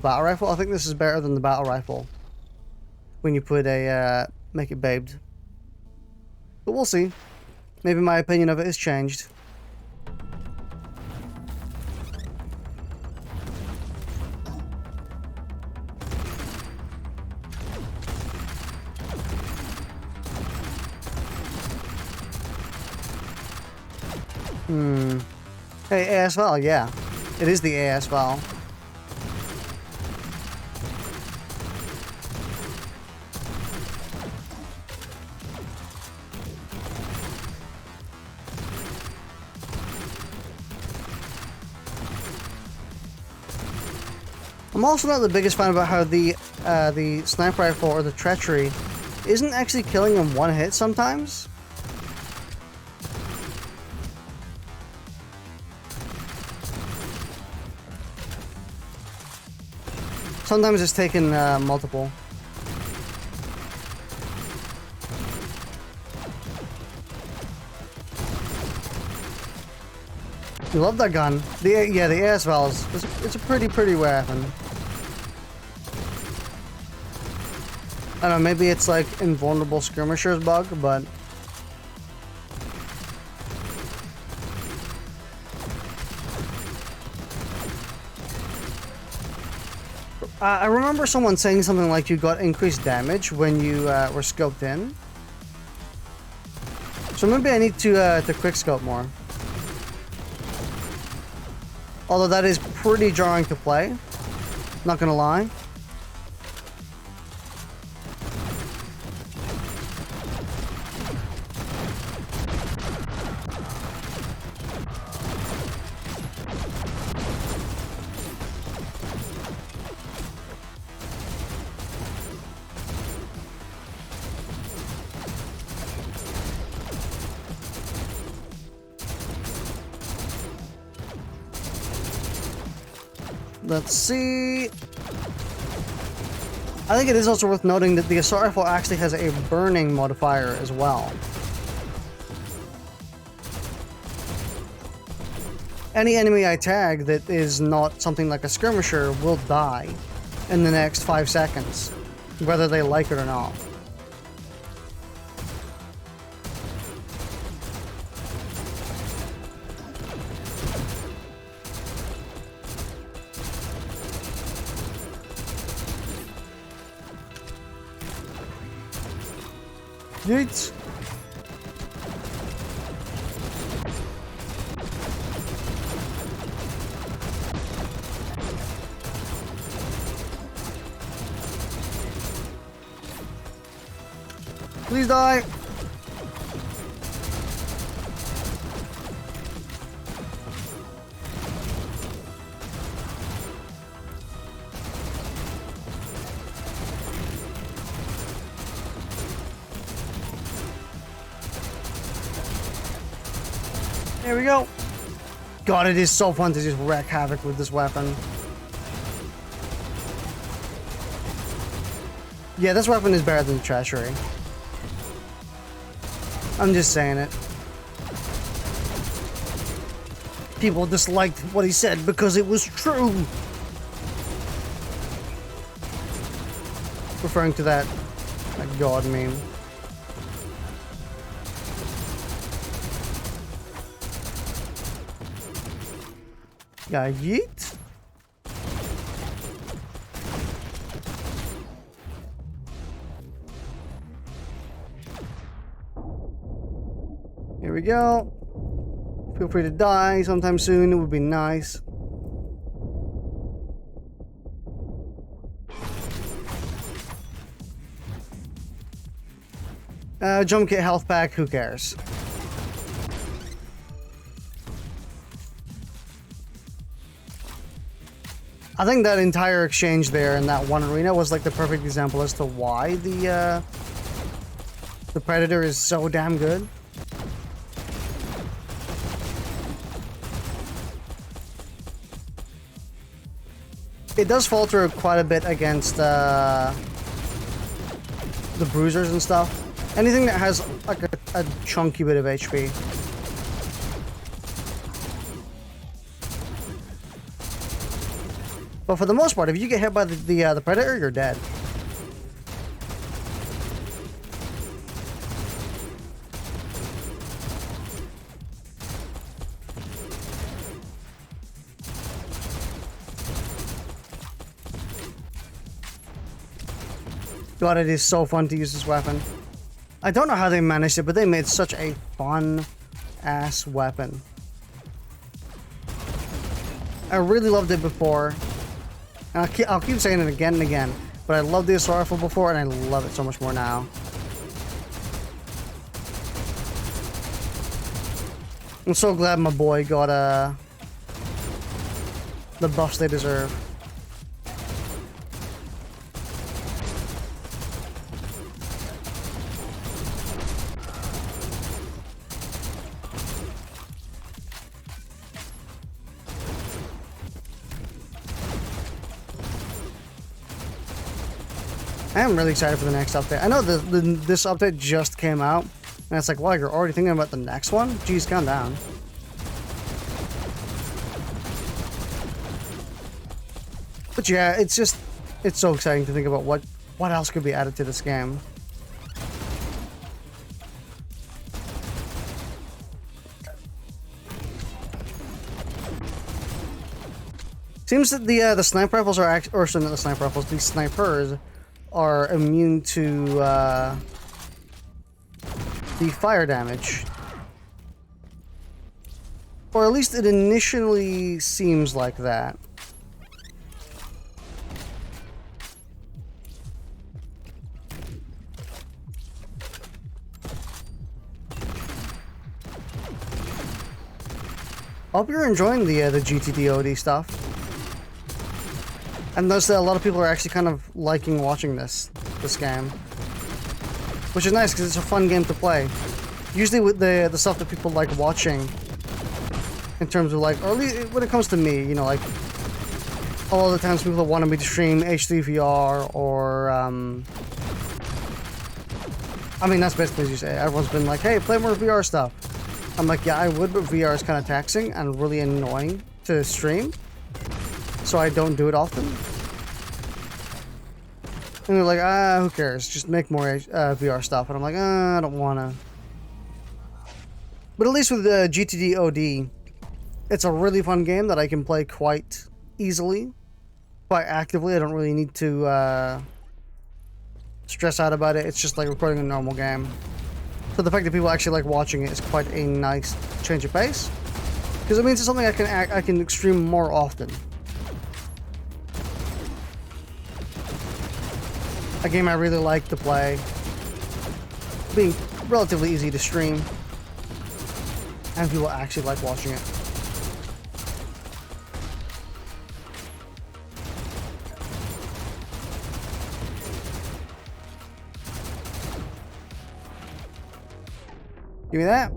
battle rifle. I think this is better than the battle rifle when you put a make it babed. But we'll see. Maybe my opinion of it has changed. Hey, ASVAL, yeah. It is the ASVAL. I'm also not the biggest fan about how the sniper rifle or the treachery isn't actually killing in one hit sometimes. Sometimes it's taken multiple. You love that gun. The ASVAL it's a pretty weapon. I don't know, maybe it's like invulnerable skirmisher's bug, but I remember someone saying something like you got increased damage when you were scoped in. So maybe I need to quick scope more. Although that is pretty jarring to play, not gonna lie. Let's see. I think it is also worth noting that the assault rifle actually has a burning modifier as well. Any enemy I tag that is not something like a skirmisher will die in the next 5 seconds. whether they like it or not. Yeet. Please die. There we go. God, it is so fun to just wreak havoc with this weapon. Yeah, this weapon is better than the treasury. I'm just saying it. People disliked what he said because it was true. Referring to that God meme. Yeah, yeet. Here we go. Feel free to die sometime soon. It would be nice. Jump kit, health pack, who cares? I think that entire exchange there in that one arena was like the perfect example as to why the Predator is so damn good. It does falter quite a bit against the bruisers and stuff. Anything that has like a chunky bit of HP. But for the most part, if you get hit by the Predator, you're dead. God, it is so fun to use this weapon. I don't know how they managed it, but they made such a fun-ass weapon. I really loved it before. And I'll keep saying it again and again, but I loved the assault rifle before, and I love it so much more now. I'm so glad my boy got the buffs they deserve. I am really excited for the next update. I know this update just came out, and it's like, wow, you're already thinking about the next one? Jeez, calm down. But yeah, it's so exciting to think about what else could be added to this game. Seems that the sniper rifles are actually, or sorry, not the sniper rifles, the snipers are immune to the fire damage. Or at least it initially seems like that. I hope you're enjoying the GTTOD stuff. And notice that a lot of people are actually kind of liking watching this game, which is nice because it's a fun game to play. Usually with the stuff that people like watching, in terms of like, or at least when it comes to me, you know, like a lot of the times people want me to stream HD VR or I mean, that's basically as you say. Everyone's been like, hey, play more VR stuff. I'm like, yeah, I would, but VR is kind of taxing and really annoying to stream, so I don't do it often. And they're like, who cares? Just make more VR stuff. And I'm like, I don't wanna. But at least with the GTTOD, it's a really fun game that I can play quite easily, quite actively. I don't really need to stress out about it. It's just like recording a normal game. So the fact that people actually like watching it is quite a nice change of pace, because it means it's something I can stream more often. A game I really like to play, being relatively easy to stream, and people actually like watching it. Give me that.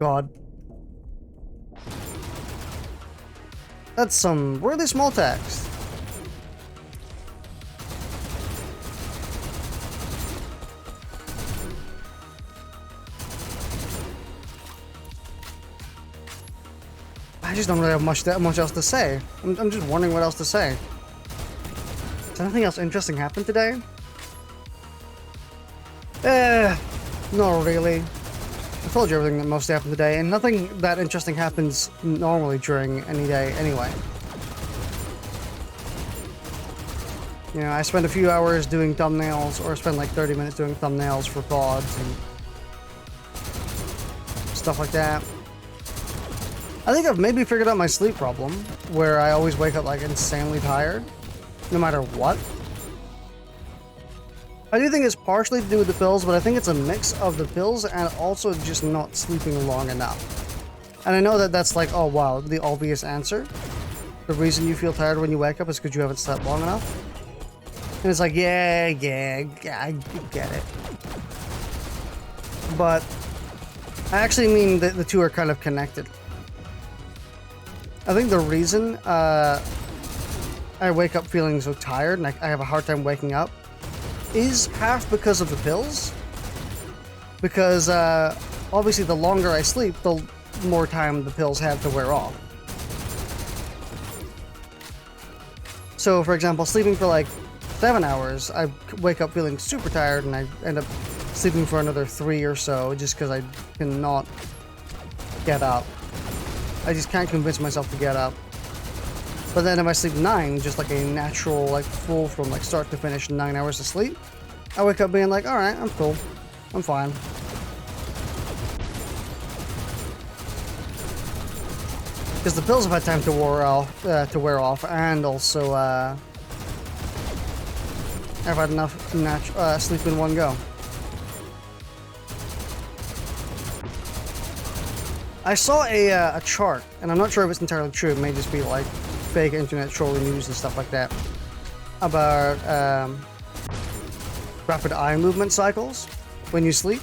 God. That's some really small text. I just don't really have much else to say. I'm just wondering what else to say. Did anything else interesting happen today? Not really. I told you everything that mostly happened today, and nothing that interesting happens normally during any day anyway. You know, I spend a few hours doing thumbnails, or spend like 30 minutes doing thumbnails for VODs and stuff like that. I think I've maybe figured out my sleep problem, where I always wake up like insanely tired, no matter what. I do think it's partially to do with the pills, but I think it's a mix of the pills and also just not sleeping long enough. And I know that that's like, oh wow, the obvious answer. The reason you feel tired when you wake up is because you haven't slept long enough. And it's like, yeah, I get it. But I actually mean that the two are kind of connected. I think the reason I wake up feeling so tired and I have a hard time waking up is half because of the pills. Because obviously the longer I sleep, the more time the pills have to wear off. So for example, sleeping for like 7 hours, I wake up feeling super tired and I end up sleeping for another 3 or so just because I cannot get up. I just can't convince myself to get up. But then if I sleep 9, just like a natural, like full from like start to finish 9 hours of sleep, I wake up being like, alright, I'm cool. I'm fine. Because the pills have had time to wear off, and also I've had enough sleep in one go. I saw a chart, and I'm not sure if it's entirely true. It may just be like fake internet trolling news and stuff like that, about rapid eye movement cycles when you sleep,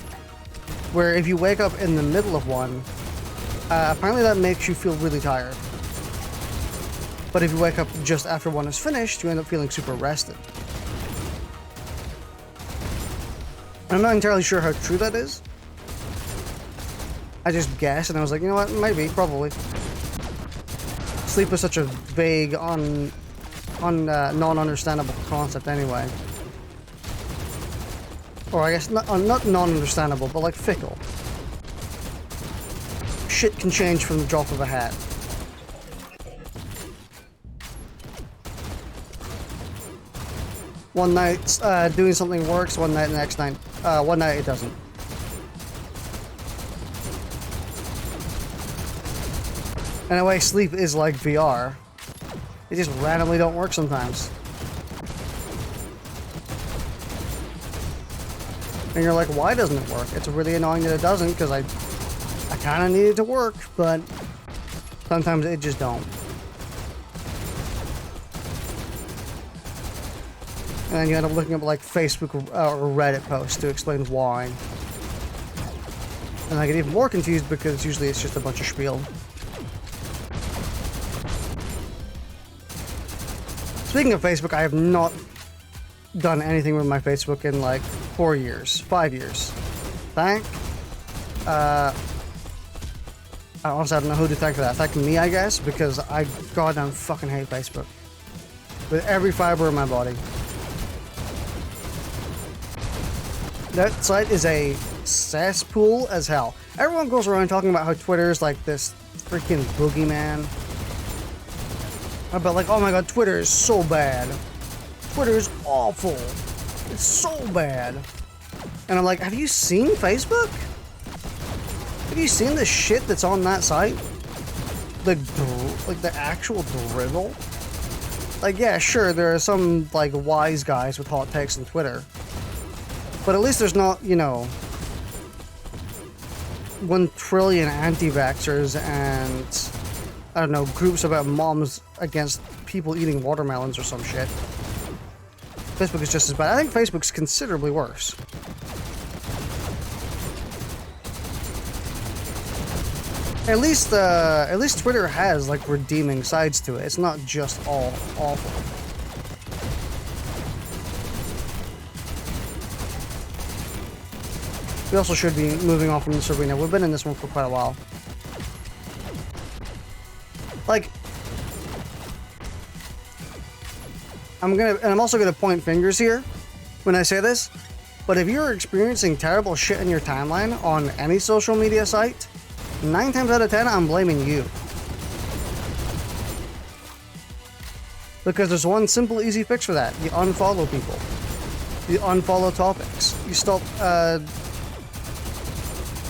where if you wake up in the middle of one, apparently that makes you feel really tired. But if you wake up just after one is finished, you end up feeling super rested. I'm not entirely sure how true that is. I just guessed, and I was like, you know what, maybe, probably. Sleep is such a vague, non-understandable concept anyway. Or I guess, not non-understandable, but like fickle. Shit can change from the drop of a hat. One night doing something works, one night one night it doesn't. Anyway, sleep is like VR. It just randomly don't work sometimes. And you're like, why doesn't it work? It's really annoying that it doesn't, because I kind of need it to work, but sometimes it just don't. And then you end up looking up like Facebook or Reddit posts to explain why. And I get even more confused because usually it's just a bunch of spiel. Speaking of Facebook, I have not done anything with my Facebook in like 4 years, 5 years. I honestly, I don't know who to thank for that. Thank me, I guess, because I goddamn fucking hate Facebook. With every fiber of my body. That site is a cesspool as hell. Everyone goes around talking about how Twitter's like this freaking boogeyman. But like, oh my god, Twitter is so bad. Twitter is awful. It's so bad. And I'm like, have you seen Facebook? Have you seen the shit that's on that site? Like the actual drivel? Like, yeah, sure, there are some, like, wise guys with hot takes on Twitter. But at least there's not, you know, 1 trillion anti-vaxxers and, I don't know, groups about moms against people eating watermelons or some shit. Facebook is just as bad. I think Facebook's considerably worse. At least Twitter has, like, redeeming sides to it. It's not just all awful. We also should be moving on from this arena. We've been in this one for quite a while. Like, I'm also gonna point fingers here when I say this, but if you're experiencing terrible shit in your timeline on any social media site, 9 times out of 10, I'm blaming you. Because there's one simple, easy fix for that. You unfollow people. You unfollow topics. You stop,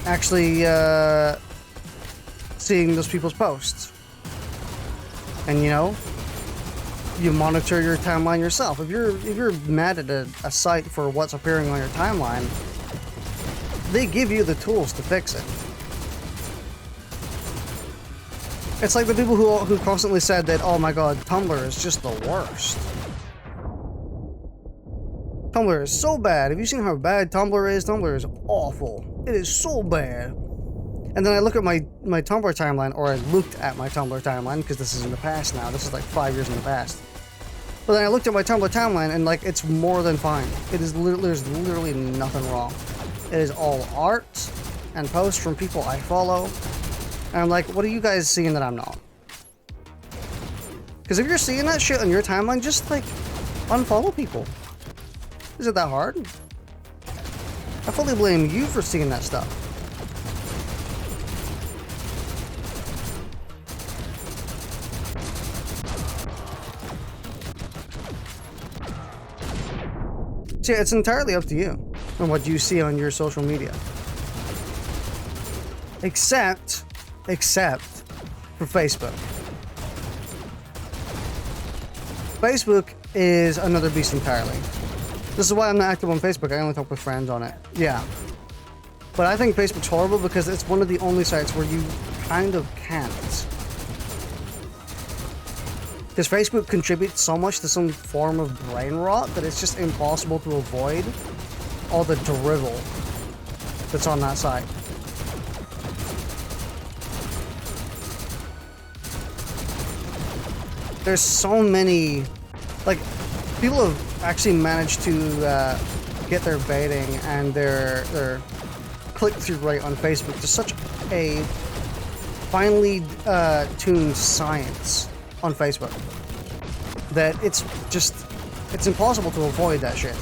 actually, seeing those people's posts. And, you know, you monitor your timeline yourself. If you're mad at a site for what's appearing on your timeline, they give you the tools to fix it. It's like the people who constantly said that, oh my god, Tumblr is just the worst. Tumblr is so bad. Have you seen how bad Tumblr is? Tumblr is awful. It is so bad. And then I look at my Tumblr timeline, or I looked at my Tumblr timeline, because this is in the past now. This is like 5 years in the past. But then I looked at my Tumblr timeline, and like, it's more than fine. There's literally nothing wrong. It is all art and posts from people I follow. And I'm like, what are you guys seeing that I'm not? Because if you're seeing that shit on your timeline, just like unfollow people. Is it that hard? I fully blame you for seeing that stuff. See, it's entirely up to you and what you see on your social media. Except for Facebook. Facebook is another beast entirely. This is why I'm not active on Facebook. I only talk with friends on it. Yeah. But I think Facebook's horrible because it's one of the only sites where you kind of can't. Because Facebook contributes so much to some form of brain rot that it's just impossible to avoid all the drivel that's on that site. There's so many, like, people have actually managed to get their baiting and their click-through rate on Facebook to such a finely tuned science on Facebook that it's impossible to avoid that shit.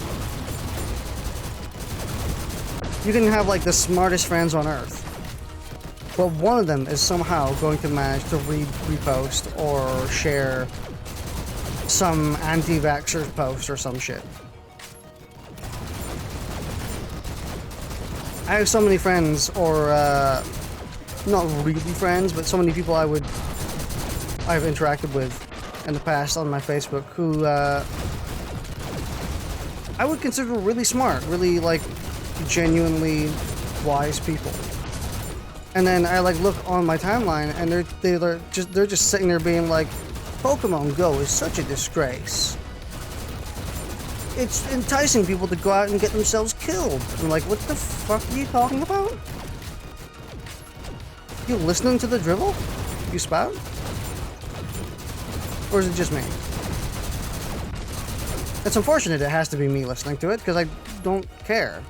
You can have like the smartest friends on earth, but one of them is somehow going to manage to repost or share some anti-vaxxer post or some shit. I have so many friends, or not really friends, but so many people I've interacted with in the past on my Facebook who I would consider really smart, really like genuinely wise people. And then I like look on my timeline and they're just sitting there being like, Pokemon Go is such a disgrace. It's enticing people to go out and get themselves killed. I'm like, what the fuck are you talking about? You listening to the drivel you spout? Or is it just me? It's unfortunate it has to be me listening to it, because I don't care.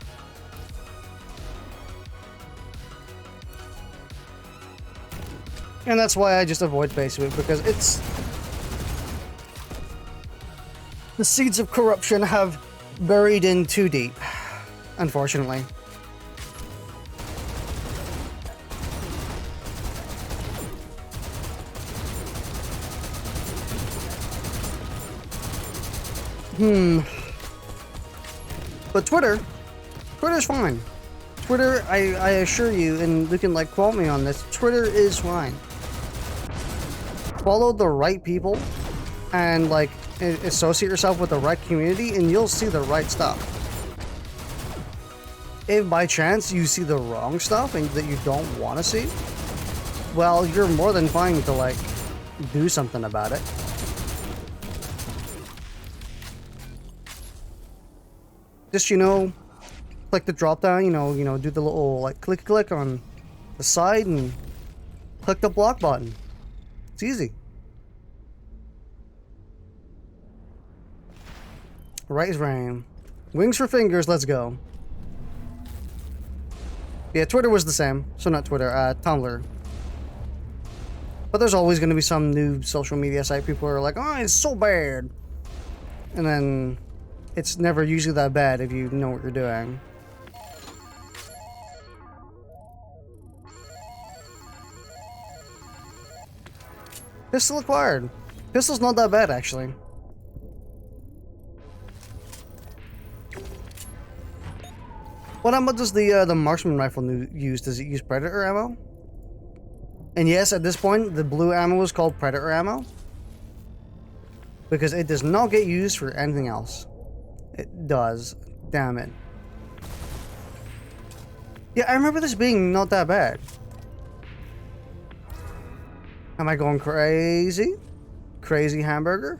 And that's why I just avoid Facebook, because it's... the seeds of corruption have buried in too deep, unfortunately. But Twitter's fine. Twitter, I assure you, and you can like quote me on this, Twitter is fine. Follow the right people and like associate yourself with the right community and you'll see the right stuff. If by chance you see the wrong stuff and that you don't want to see, well, you're more than fine to like do something about it. Just, you know, click the drop down, you know, do the little like click on the side and click the block button. It's easy. Right as rain. Wings for fingers, let's go. Yeah, Twitter was the same. So not Twitter, Tumblr. But there's always going to be some new social media site people are like, oh, it's so bad. And then it's never usually that bad if you know what you're doing. Pistol acquired. Pistol's not that bad, actually. What ammo does the marksman rifle use? Does it use predator ammo? And yes, at this point, the blue ammo is called predator ammo. Because it does not get used for anything else. It does. Damn it. Yeah, I remember this being not that bad. Am I going crazy? Crazy hamburger?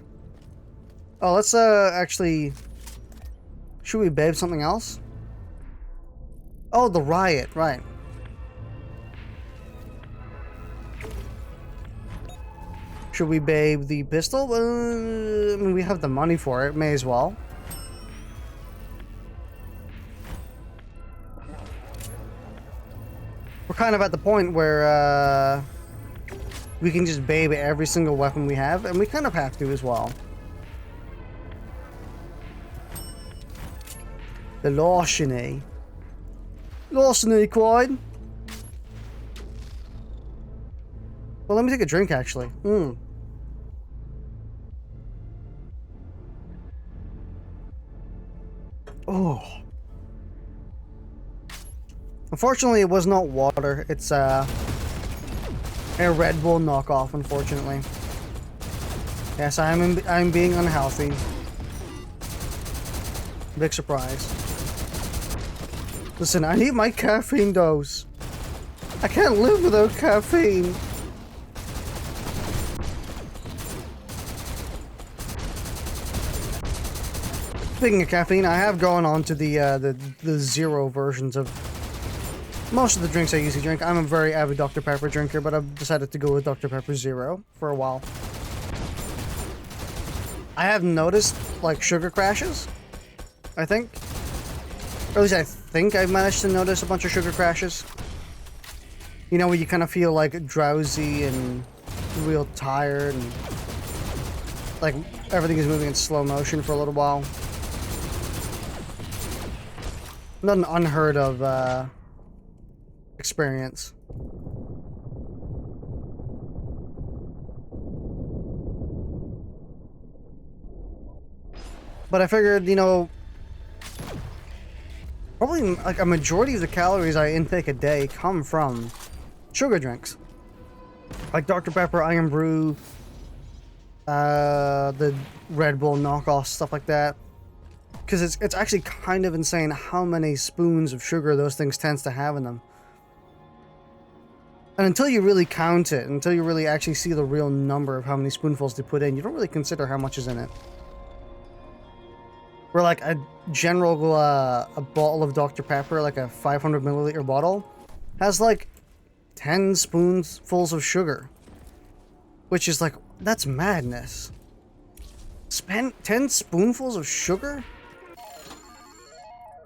Oh, let's actually... should we babe something else? Oh, the riot, right. Should we babe the pistol? I mean, we have the money for it, may as well. We're kind of at the point where we can just babe every single weapon we have, and we kind of have to as well. The larceny. Larceny, Quad. Well, let me take a drink, actually. Oh. Unfortunately, it was not water. It's a Red Bull knockoff, unfortunately. Yes, I'm being unhealthy. Big surprise. Listen, I need my caffeine dose. I can't live without caffeine. Speaking of caffeine, I have gone on to the zero versions of most of the drinks I usually drink. I'm a very avid Dr. Pepper drinker, but I've decided to go with Dr. Pepper Zero for a while. I have noticed, like, sugar crashes, I think. Or at least I think I've managed to notice a bunch of sugar crashes. You know, where you kind of feel, like, drowsy and real tired and, like, everything is moving in slow motion for a little while. Not an unheard of, experience. But I figured, you know, probably like a majority of the calories I intake a day come from sugar drinks. Like Dr. Pepper, Iron Brew, the Red Bull knockoff, stuff like that. Because it's actually kind of insane how many spoons of sugar those things tends to have in them. And until you really count it, until you really actually see the real number of how many spoonfuls they put in, you don't really consider how much is in it. Where like a general, a bottle of Dr. Pepper, like a 500 milliliter bottle, has like 10 spoonfuls of sugar. Which is like, that's madness. Spend 10 spoonfuls of sugar?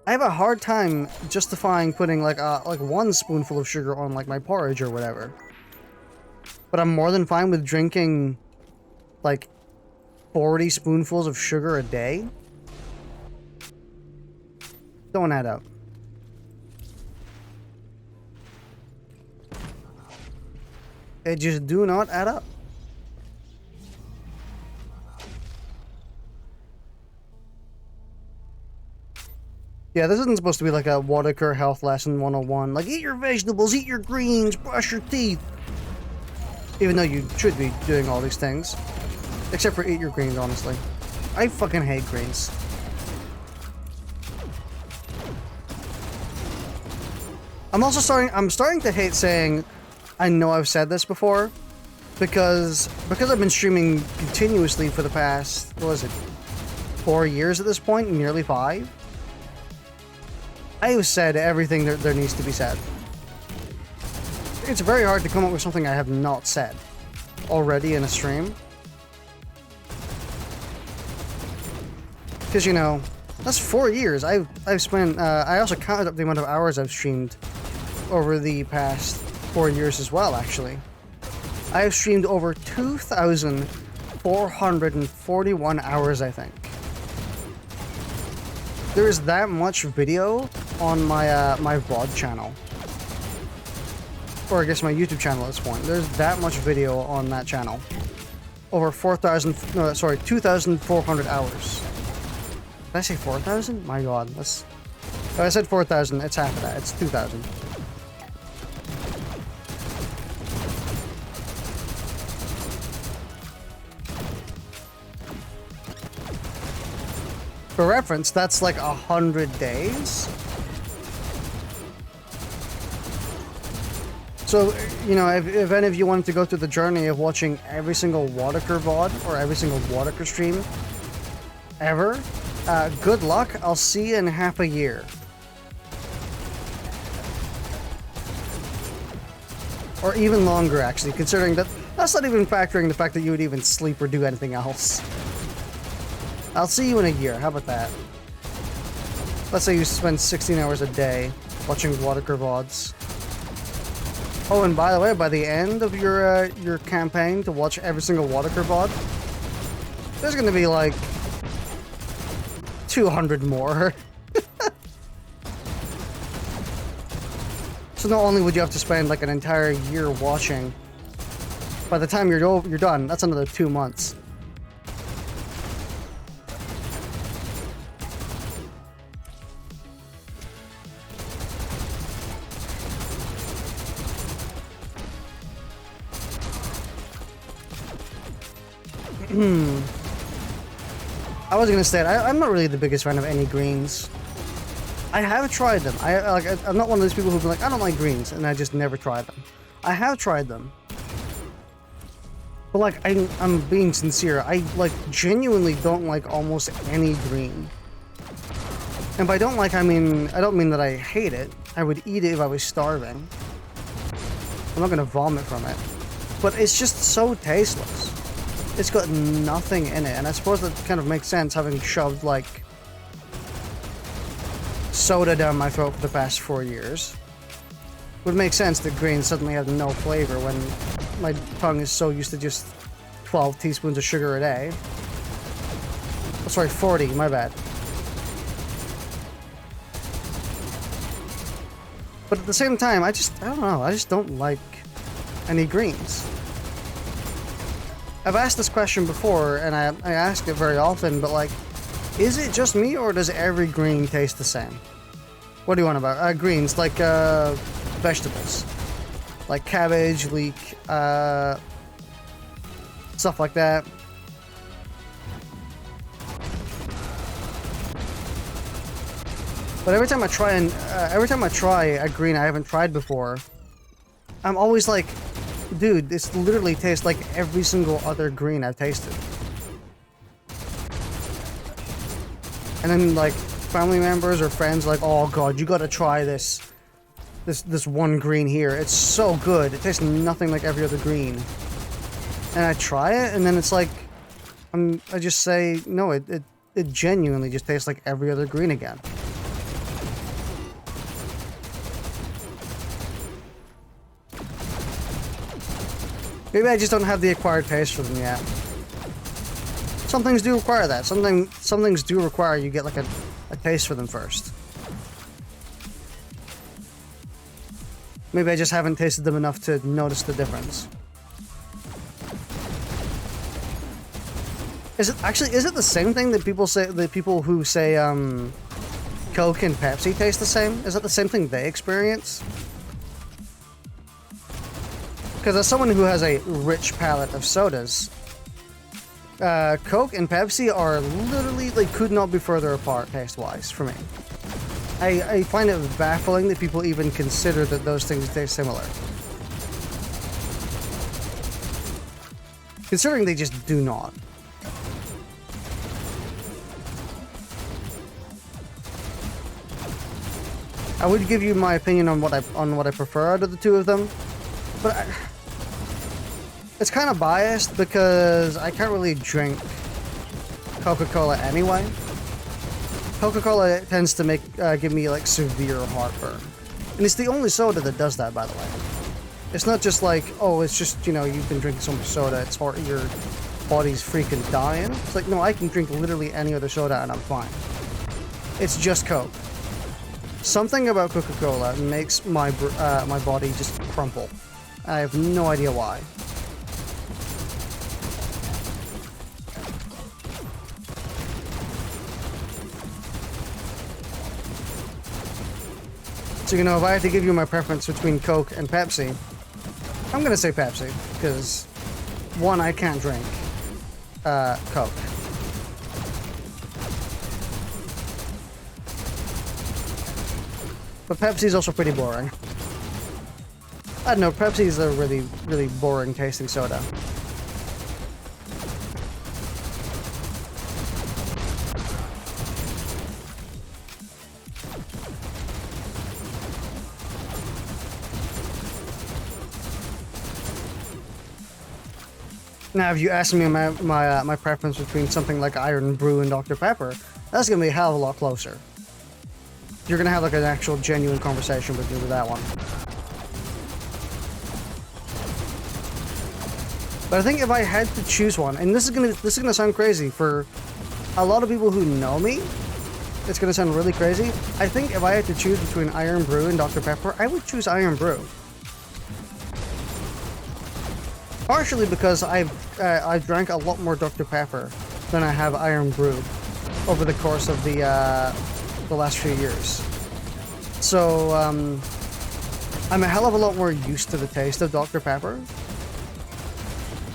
I have a hard time justifying putting like one spoonful of sugar on like my porridge or whatever. But I'm more than fine with drinking like 40 spoonfuls of sugar a day. Don't add up. It just do not add up. Yeah, this isn't supposed to be like a Waddicker health lesson 101. Like, eat your vegetables, eat your greens, brush your teeth. Even though you should be doing all these things. Except for eat your greens, honestly. I fucking hate greens. I'm starting to hate saying, I know I've said this before, because I've been streaming continuously for the past, what was it, 4 years at this point, nearly 5. I have said everything that there needs to be said. It's very hard to come up with something I have not said already in a stream. Because, you know, that's 4 years. I've spent, I also counted up the amount of hours I've streamed over the past 4 years as well, actually. I have streamed over 2,441 hours, I think. There is that much video on my my VOD channel. Or I guess my YouTube channel at this point. There's that much video on that channel. Over 2,400 hours. Did I say 4,000? My god, that's... If I said 4,000, it's half of that. It's 2,000. For reference, that's like 100 days. So, you know, if any of you wanted to go through the journey of watching every single Waddicker VOD or every single Waddicker stream ever, good luck. I'll see you in half a year. Or even longer, actually, considering that that's not even factoring the fact that you would even sleep or do anything else. I'll see you in a year. How about that? Let's say you spend 16 hours a day watching Waddicker VODs. Oh, and by the way, by the end of your campaign to watch every single Waddicker VOD, there's going to be like 200 more. So not only would you have to spend like an entire year watching, by the time you're done, that's another 2 months. I was gonna say, I'm not really the biggest fan of any greens. I have tried them. I'm not one of those people who be like, I don't like greens, and I just never try them. I have tried them. But like, I'm being sincere, I like genuinely don't like almost any green. And by don't like, I don't mean that I hate it. I would eat it if I was starving. I'm not gonna vomit from it. But it's just so tasteless. It's got nothing in it, and I suppose that kind of makes sense, having shoved, like, soda down my throat for the past 4 years. Would make sense that greens suddenly have no flavor when my tongue is so used to just 12 teaspoons of sugar a day. Oh, sorry, 40, my bad. But at the same time, I don't know, I just don't like any greens. I've asked this question before, and I ask it very often, but like, is it just me, or does every green taste the same? What do you want about greens? Like vegetables, like cabbage, leek, stuff like that. But every time I try a green I haven't tried before, I'm always like, dude, this literally tastes like every single other green I've tasted. And then, like, family members or friends are like, oh god, you gotta try this one green here. It's so good. It tastes nothing like every other green. And I try it, and then it's like, I just say, no, it genuinely just tastes like every other green again. Maybe I just don't have the acquired taste for them yet. Some things do require that. Some things do require you get like a taste for them first. Maybe I just haven't tasted them enough to notice the difference. Is it the same thing that people say, the people who say Coke and Pepsi taste the same? Is that the same thing they experience? Because as someone who has a rich palate of sodas, Coke and Pepsi are literally, they could not be further apart taste-wise for me. I find it baffling that people even consider that those things taste similar. Considering they just do not. I would give you my opinion on what I prefer out of the two of them, but it's kind of biased because I can't really drink Coca-Cola anyway. Coca-Cola tends to give me like severe heartburn, and it's the only soda that does that, by the way. It's not just like, oh, it's just, you know, you've been drinking so much soda, it's hard, your body's freaking dying. It's like, no, I can drink literally any other soda and I'm fine. It's just Coke. Something about Coca-Cola makes my body just crumple. I have no idea why. So, you know, if I had to give you my preference between Coke and Pepsi, I'm gonna say Pepsi, because one, I can't drink Coke. But Pepsi's also pretty boring. I don't know, Pepsi's a really, really boring tasting soda. Now, if you ask me my preference between something like Iron Brew and Dr. Pepper, that's gonna be a hell of a lot closer. You're gonna have like an actual genuine conversation with me with that one. But I think if I had to choose one, and this is gonna sound crazy for a lot of people who know me, it's gonna sound really crazy. I think if I had to choose between Iron Brew and Dr. Pepper, I would choose Iron Brew. Partially because I've drank a lot more Dr. Pepper than I have Iron Brew over the course of the last few years. So I'm a hell of a lot more used to the taste of Dr. Pepper.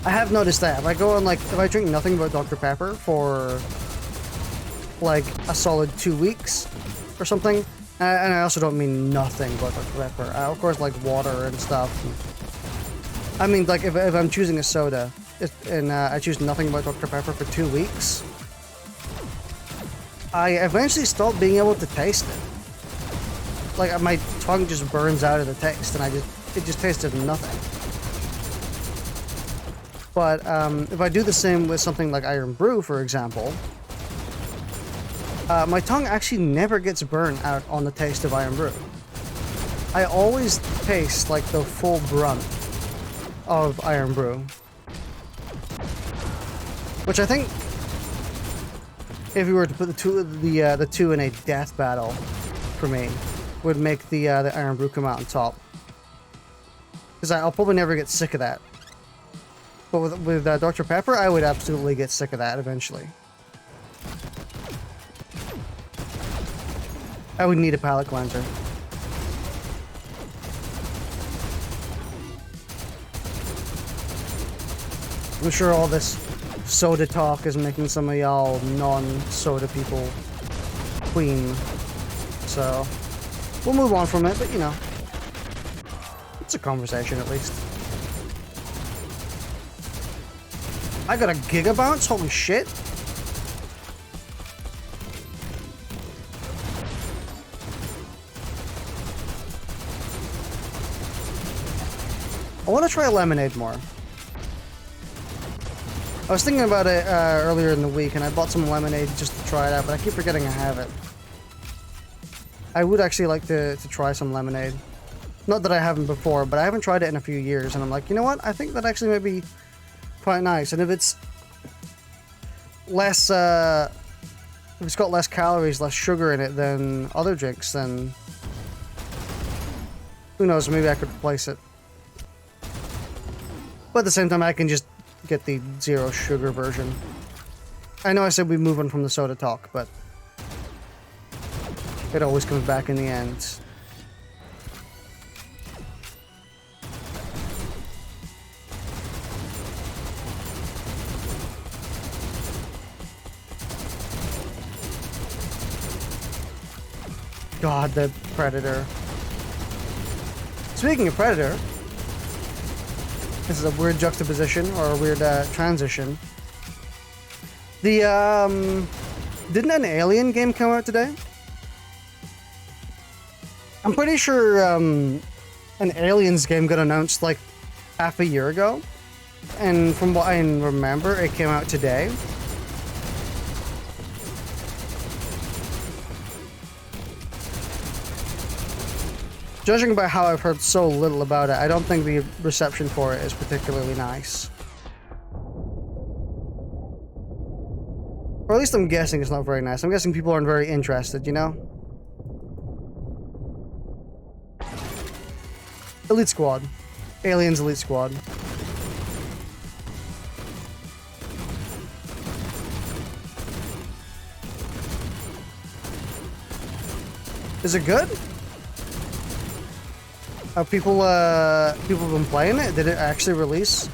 I have noticed that if I go on, like, if I drink nothing but Dr. Pepper for like a solid 2 weeks or something, and I also don't mean nothing but Dr. Pepper. Of course, like water and stuff. I mean, like, if I'm choosing a soda and I choose nothing but Dr. Pepper for 2 weeks, I eventually stop being able to taste it. Like, my tongue just burns out of the taste, and it just tasted nothing. But if I do the same with something like Iron Brew, for example, my tongue actually never gets burned out on the taste of Iron Brew. I always taste like the full brunt of Iron Brew, which I think, if you were to put the two in a death battle, for me, would make the Iron Brew come out on top. Because I'll probably never get sick of that. But with Dr. Pepper, I would absolutely get sick of that eventually. I would need a palate cleanser. I'm sure all this soda talk is making some of y'all non-soda people queen. So, we'll move on from it, but you know, it's a conversation at least. I got a Giga Bounce? Holy shit. I want to try lemonade more. I was thinking about it earlier in the week, and I bought some lemonade just to try it out, but I keep forgetting I have it. I would actually like to try some lemonade. Not that I haven't before, but I haven't tried it in a few years, and I'm like, you know what? I think that actually might be quite nice. And if it's less, if it's got less calories, less sugar in it than other drinks, then who knows? Maybe I could replace it. But at the same time, I can just get the zero sugar version. I know I said we move on from the soda talk, but it always comes back in the end. God, the Predator. Speaking of Predator, this is a weird juxtaposition, or a weird transition. The, didn't an Alien game come out today? I'm pretty sure, an Aliens game got announced like half a year ago. And from what I remember, it came out today. Judging by how I've heard so little about it, I don't think the reception for it is particularly nice. Or at least I'm guessing it's not very nice. I'm guessing people aren't very interested, you know? Elite Squad. Aliens Elite Squad. Is it good? Have people been playing it? Did it actually release?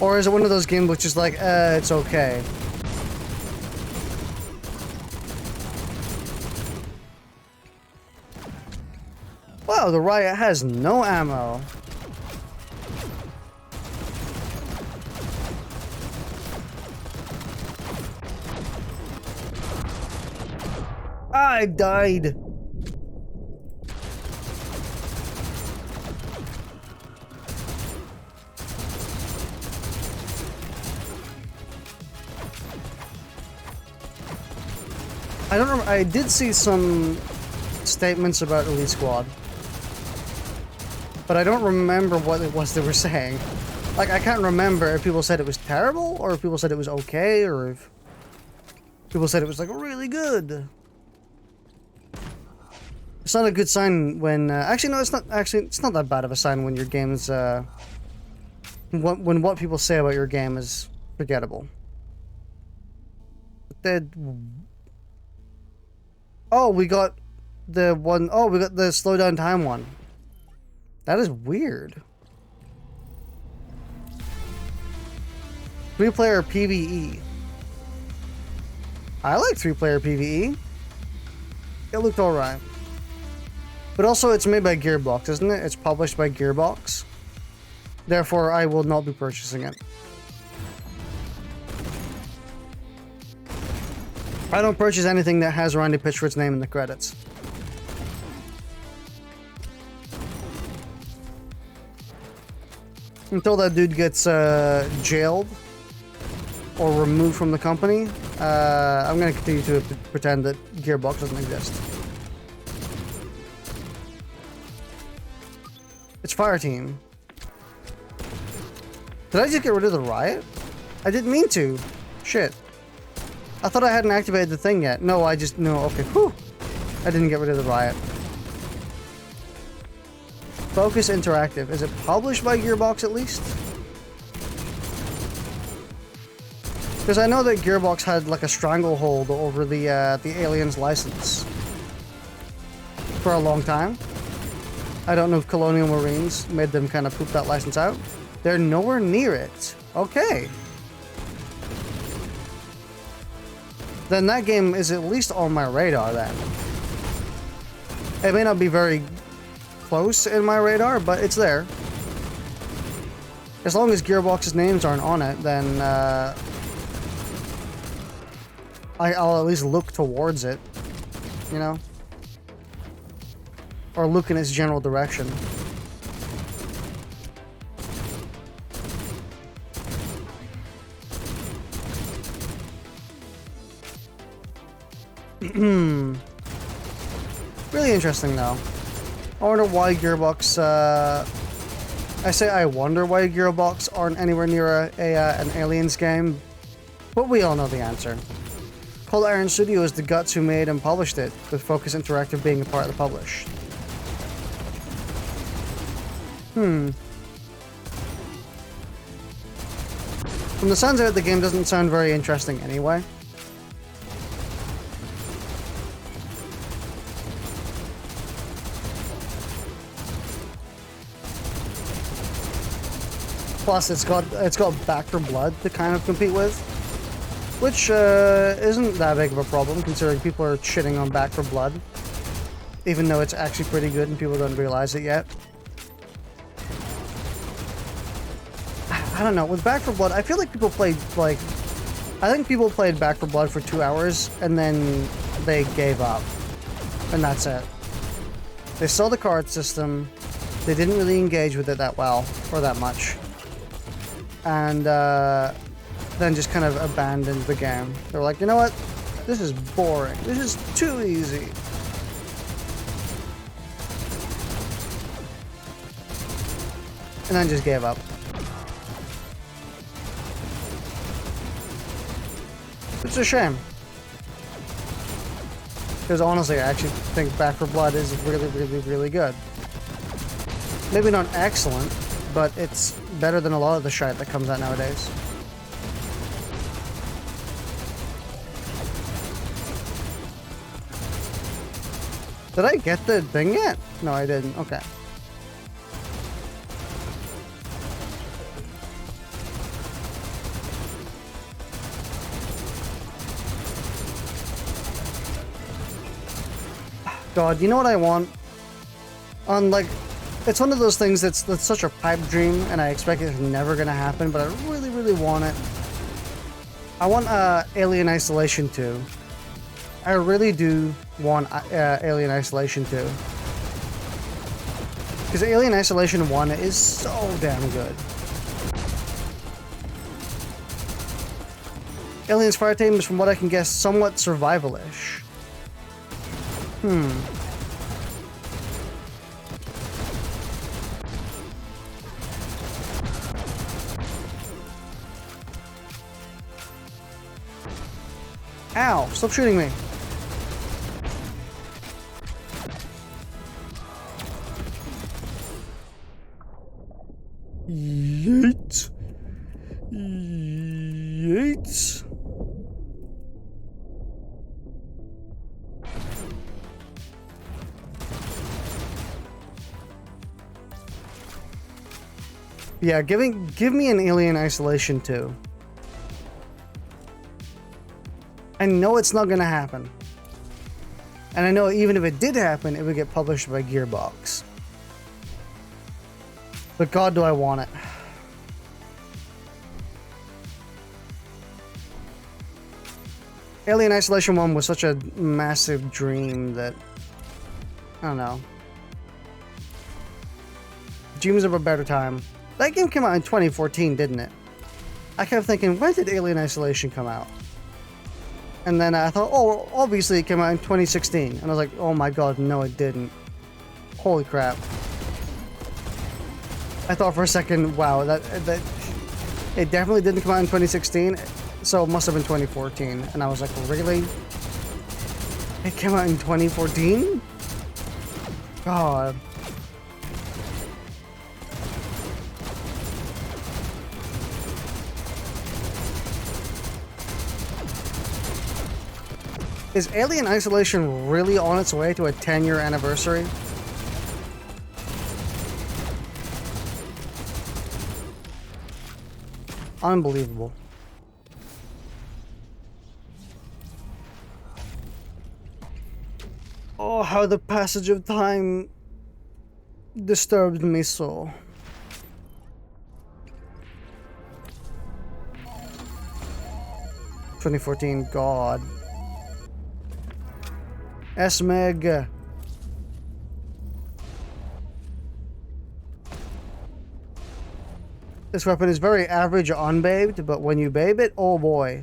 Or is it one of those games which is like, it's okay? Wow, the Riot has no ammo. I died. I don't remember. I did see some statements about Elite Squad, but I don't remember what it was they were saying. Like, I can't remember if people said it was terrible, or if people said it was okay, or if people said it was like really good. It's not a good sign when actually no, it's not. Actually, it's not that bad of a sign when your game's when what people say about your game is forgettable. Oh, we got the one. Oh, we got the slow down time one. That is weird. 3-player PvE. I like 3-player PvE. It looked alright. But also, it's made by Gearbox, isn't it? It's published by Gearbox. Therefore, I will not be purchasing it. I don't purchase anything that has Randy Pitchford's name in the credits. Until that dude gets jailed or removed from the company, I'm going to continue to pretend that Gearbox doesn't exist. It's Fireteam. Did I just get rid of the Riot? I didn't mean to. Shit. I thought I hadn't activated the thing yet. No, I just... No, okay. Whew. I didn't get rid of the Riot. Focus Interactive. Is it published by Gearbox at least? Because I know that Gearbox had like a stranglehold over the Aliens license for a long time. I don't know if Colonial Marines made them kind of poop that license out. They're nowhere near it. Okay. Then that game is at least on my radar then. It may not be very close in my radar, but it's there. As long as Gearbox's names aren't on it, then I'll at least look towards it, you know? Or look in its general direction. Really interesting, though. I wonder why Gearbox, I wonder why Gearbox aren't anywhere near an Aliens game, but we all know the answer. Cold Iron Studio is the guts who made and published it, with Focus Interactive being a part of the publish. From the sounds of it, the game doesn't sound very interesting anyway. Plus, it's got Back 4 Blood to kind of compete with, which isn't that big of a problem considering people are shitting on Back 4 Blood, even though it's actually pretty good and people don't realize it yet. I don't know, with Back 4 Blood, I feel like people played, I think people played Back 4 Blood for 2 hours, and then they gave up. And that's it. They saw the card system, they didn't really engage with it that well, or that much. And, then just kind of abandoned the game. They were like, you know what? This is boring. This is too easy. And then just gave up. It's a shame. Because honestly, I actually think Back 4 Blood is really, really, really good. Maybe not excellent, but it's better than a lot of the shite that comes out nowadays. Did I get the thing yet? No, I didn't. Okay. God, you know what I want? It's one of those things that's such a pipe dream, and I expect it's never gonna happen, but I really, really want it. I want Alien Isolation 2. I really do want Alien Isolation 2. Because Alien Isolation 1 is so damn good. Aliens Fireteam is, from what I can guess, somewhat survival-ish. Ow! Stop shooting me! Yeet! Yeet! Yeah, give me an Alien Isolation 2. I know it's not gonna happen. And I know even if it did happen, it would get published by Gearbox. But God, do I want it. Alien Isolation 1 was such a massive dream that... I don't know. Dreams of a better time. That game came out in 2014, didn't it? I kept thinking, when did Alien Isolation come out? And then I thought, oh, obviously it came out in 2016. And I was like, oh my God, no it didn't. Holy crap. I thought for a second, wow, that it definitely didn't come out in 2016, so it must have been 2014. And I was like, really? It came out in 2014? God. Is Alien Isolation really on its way to a 10-year anniversary? Unbelievable. Oh, how the passage of time disturbed me so. (2014), God. S-Meg. This weapon is very average unbabed, but when you babe it, oh boy.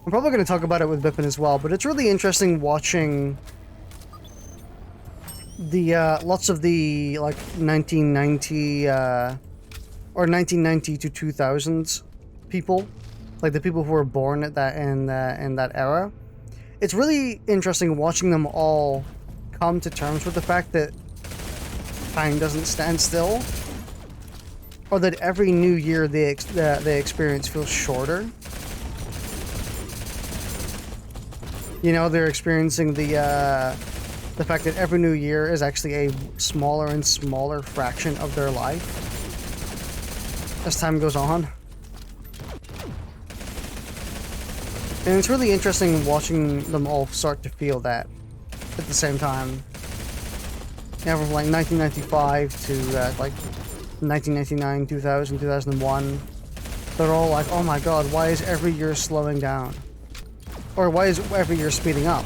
I'm probably going to talk about it with Bippin as well, but it's really interesting watching the lots of the like 1990 or 1990 to 2000s people, like the people who were born at that in that era. It's really interesting watching them all come to terms with the fact that time doesn't stand still, or that every new year they experience feels shorter. You know, they're experiencing the fact that every new year is actually a smaller and smaller fraction of their life as time goes on. And it's really interesting watching them all start to feel that at the same time. Yeah, from like 1995 to like 1999, 2000, 2001. They're all like, oh my god, why is every year slowing down? Or why is every year speeding up?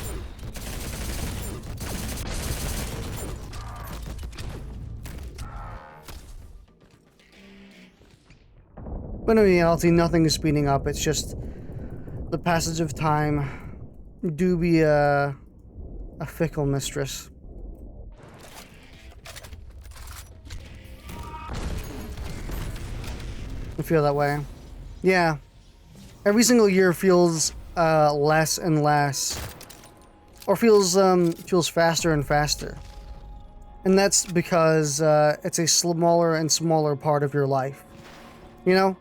But in reality, nothing is speeding up. It's just the passage of time do be a fickle mistress. I feel that way. Yeah. Every single year feels less and less, or feels faster and faster. And that's because it's a smaller and smaller part of your life. You know?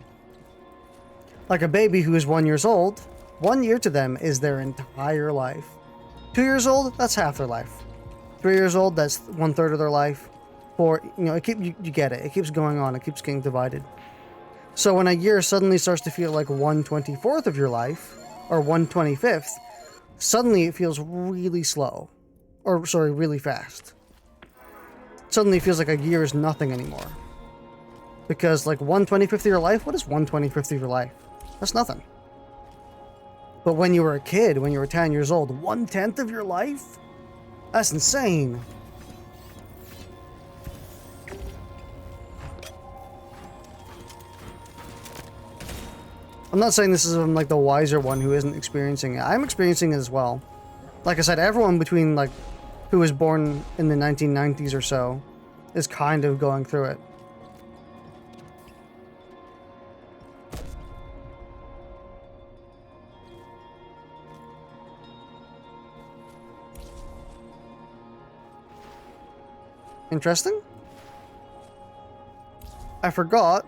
Like a baby who is 1 year old, 1 year to them is their entire life. 2 years old, that's half their life. 3 years old, that's 1/3 of their life. 4, you know, you get it. It keeps going on. It keeps getting divided. So when a year suddenly starts to feel like 1/24 of your life, or 1/25th, suddenly it feels really slow. Or, sorry, really fast. Suddenly it feels like a year is nothing anymore. Because, like, 1/25th of your life? What is 1/25th of your life? That's nothing. But when you were a kid, when you were 10 years old, 1/10 of your life? That's insane. I'm not saying this is like the wiser one who isn't experiencing it. I'm experiencing it as well. Like I said, everyone between like who was born in the 1990s or so is kind of going through it. Interesting. I forgot.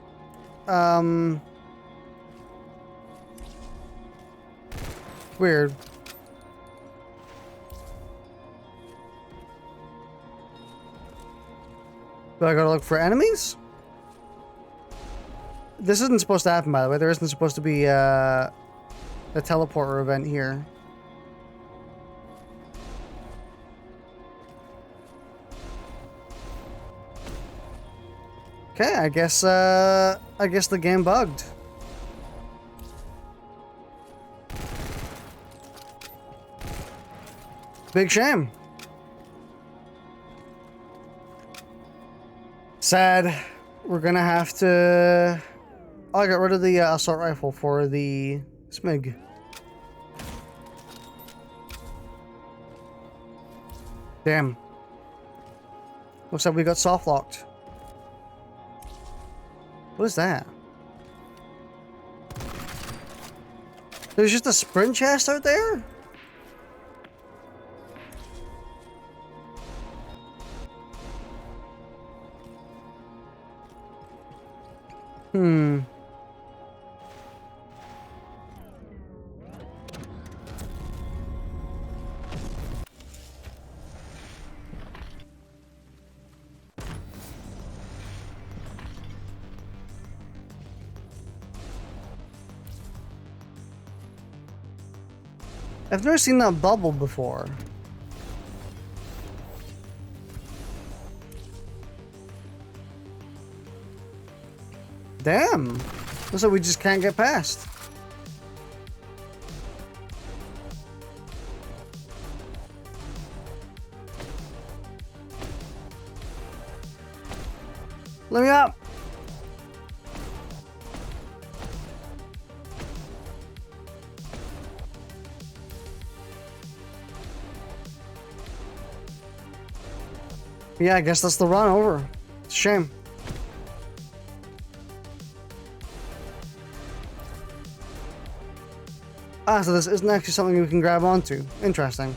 Weird. Do I gotta look for enemies? This isn't supposed to happen, by the way. There isn't supposed to be a teleporter event here. Okay, I guess the game bugged. Big shame. Sad. We're gonna have to... Oh, I got rid of the assault rifle for the SMIG. Damn. Looks like we got soft locked. What is that? There's just a sprint chest out there? I've never seen that bubble before. Damn. Looks like we just can't get past. Let me up. Yeah, I guess that's the run over. It's a shame. Ah, so this isn't actually something we can grab onto. Interesting.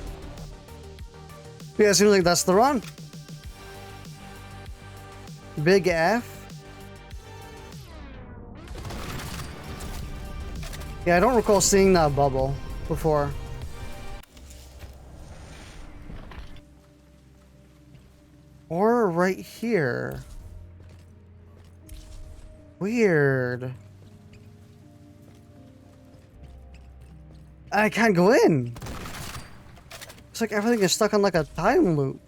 Yeah, it seems like that's the run. Big F. Yeah, I don't recall seeing that bubble before. Or right here. Weird. I can't go in. It's like everything is stuck on like a time loop.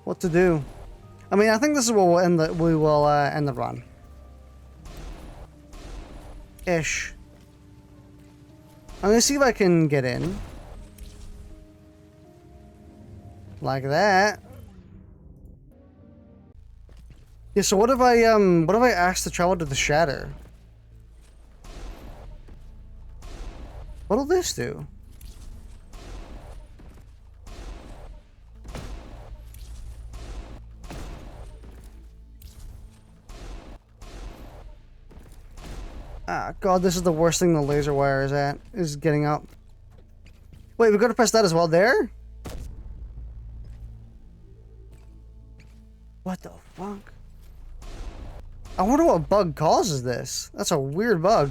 What to do? I mean, I think this is where we'll end the end the run. Ish. I'm gonna see if I can get in. Like that. Yeah, so what if I ask to travel to the Shatter? What'll this do? Ah, God, this is the worst thing the laser wire is getting up. Wait, we gotta press that as well there? What the fuck? I wonder what bug causes this. That's a weird bug.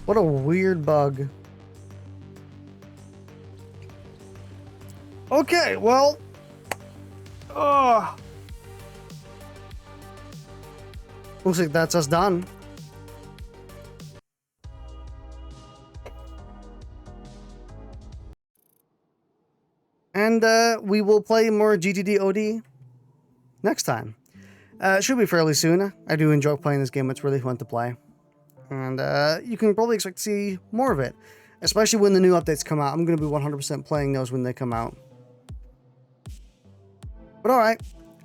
What a weird bug. Okay, well. Looks like that's us done. And we will play more GTTOD next time. It should be fairly soon. I do enjoy playing this game. It's really fun to play. And you can probably expect to see more of it. Especially when the new updates come out. I'm going to be 100% playing those when they come out. But alright,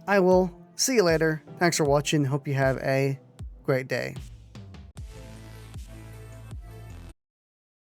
I will see you later. Thanks for watching. Hope you have a great day.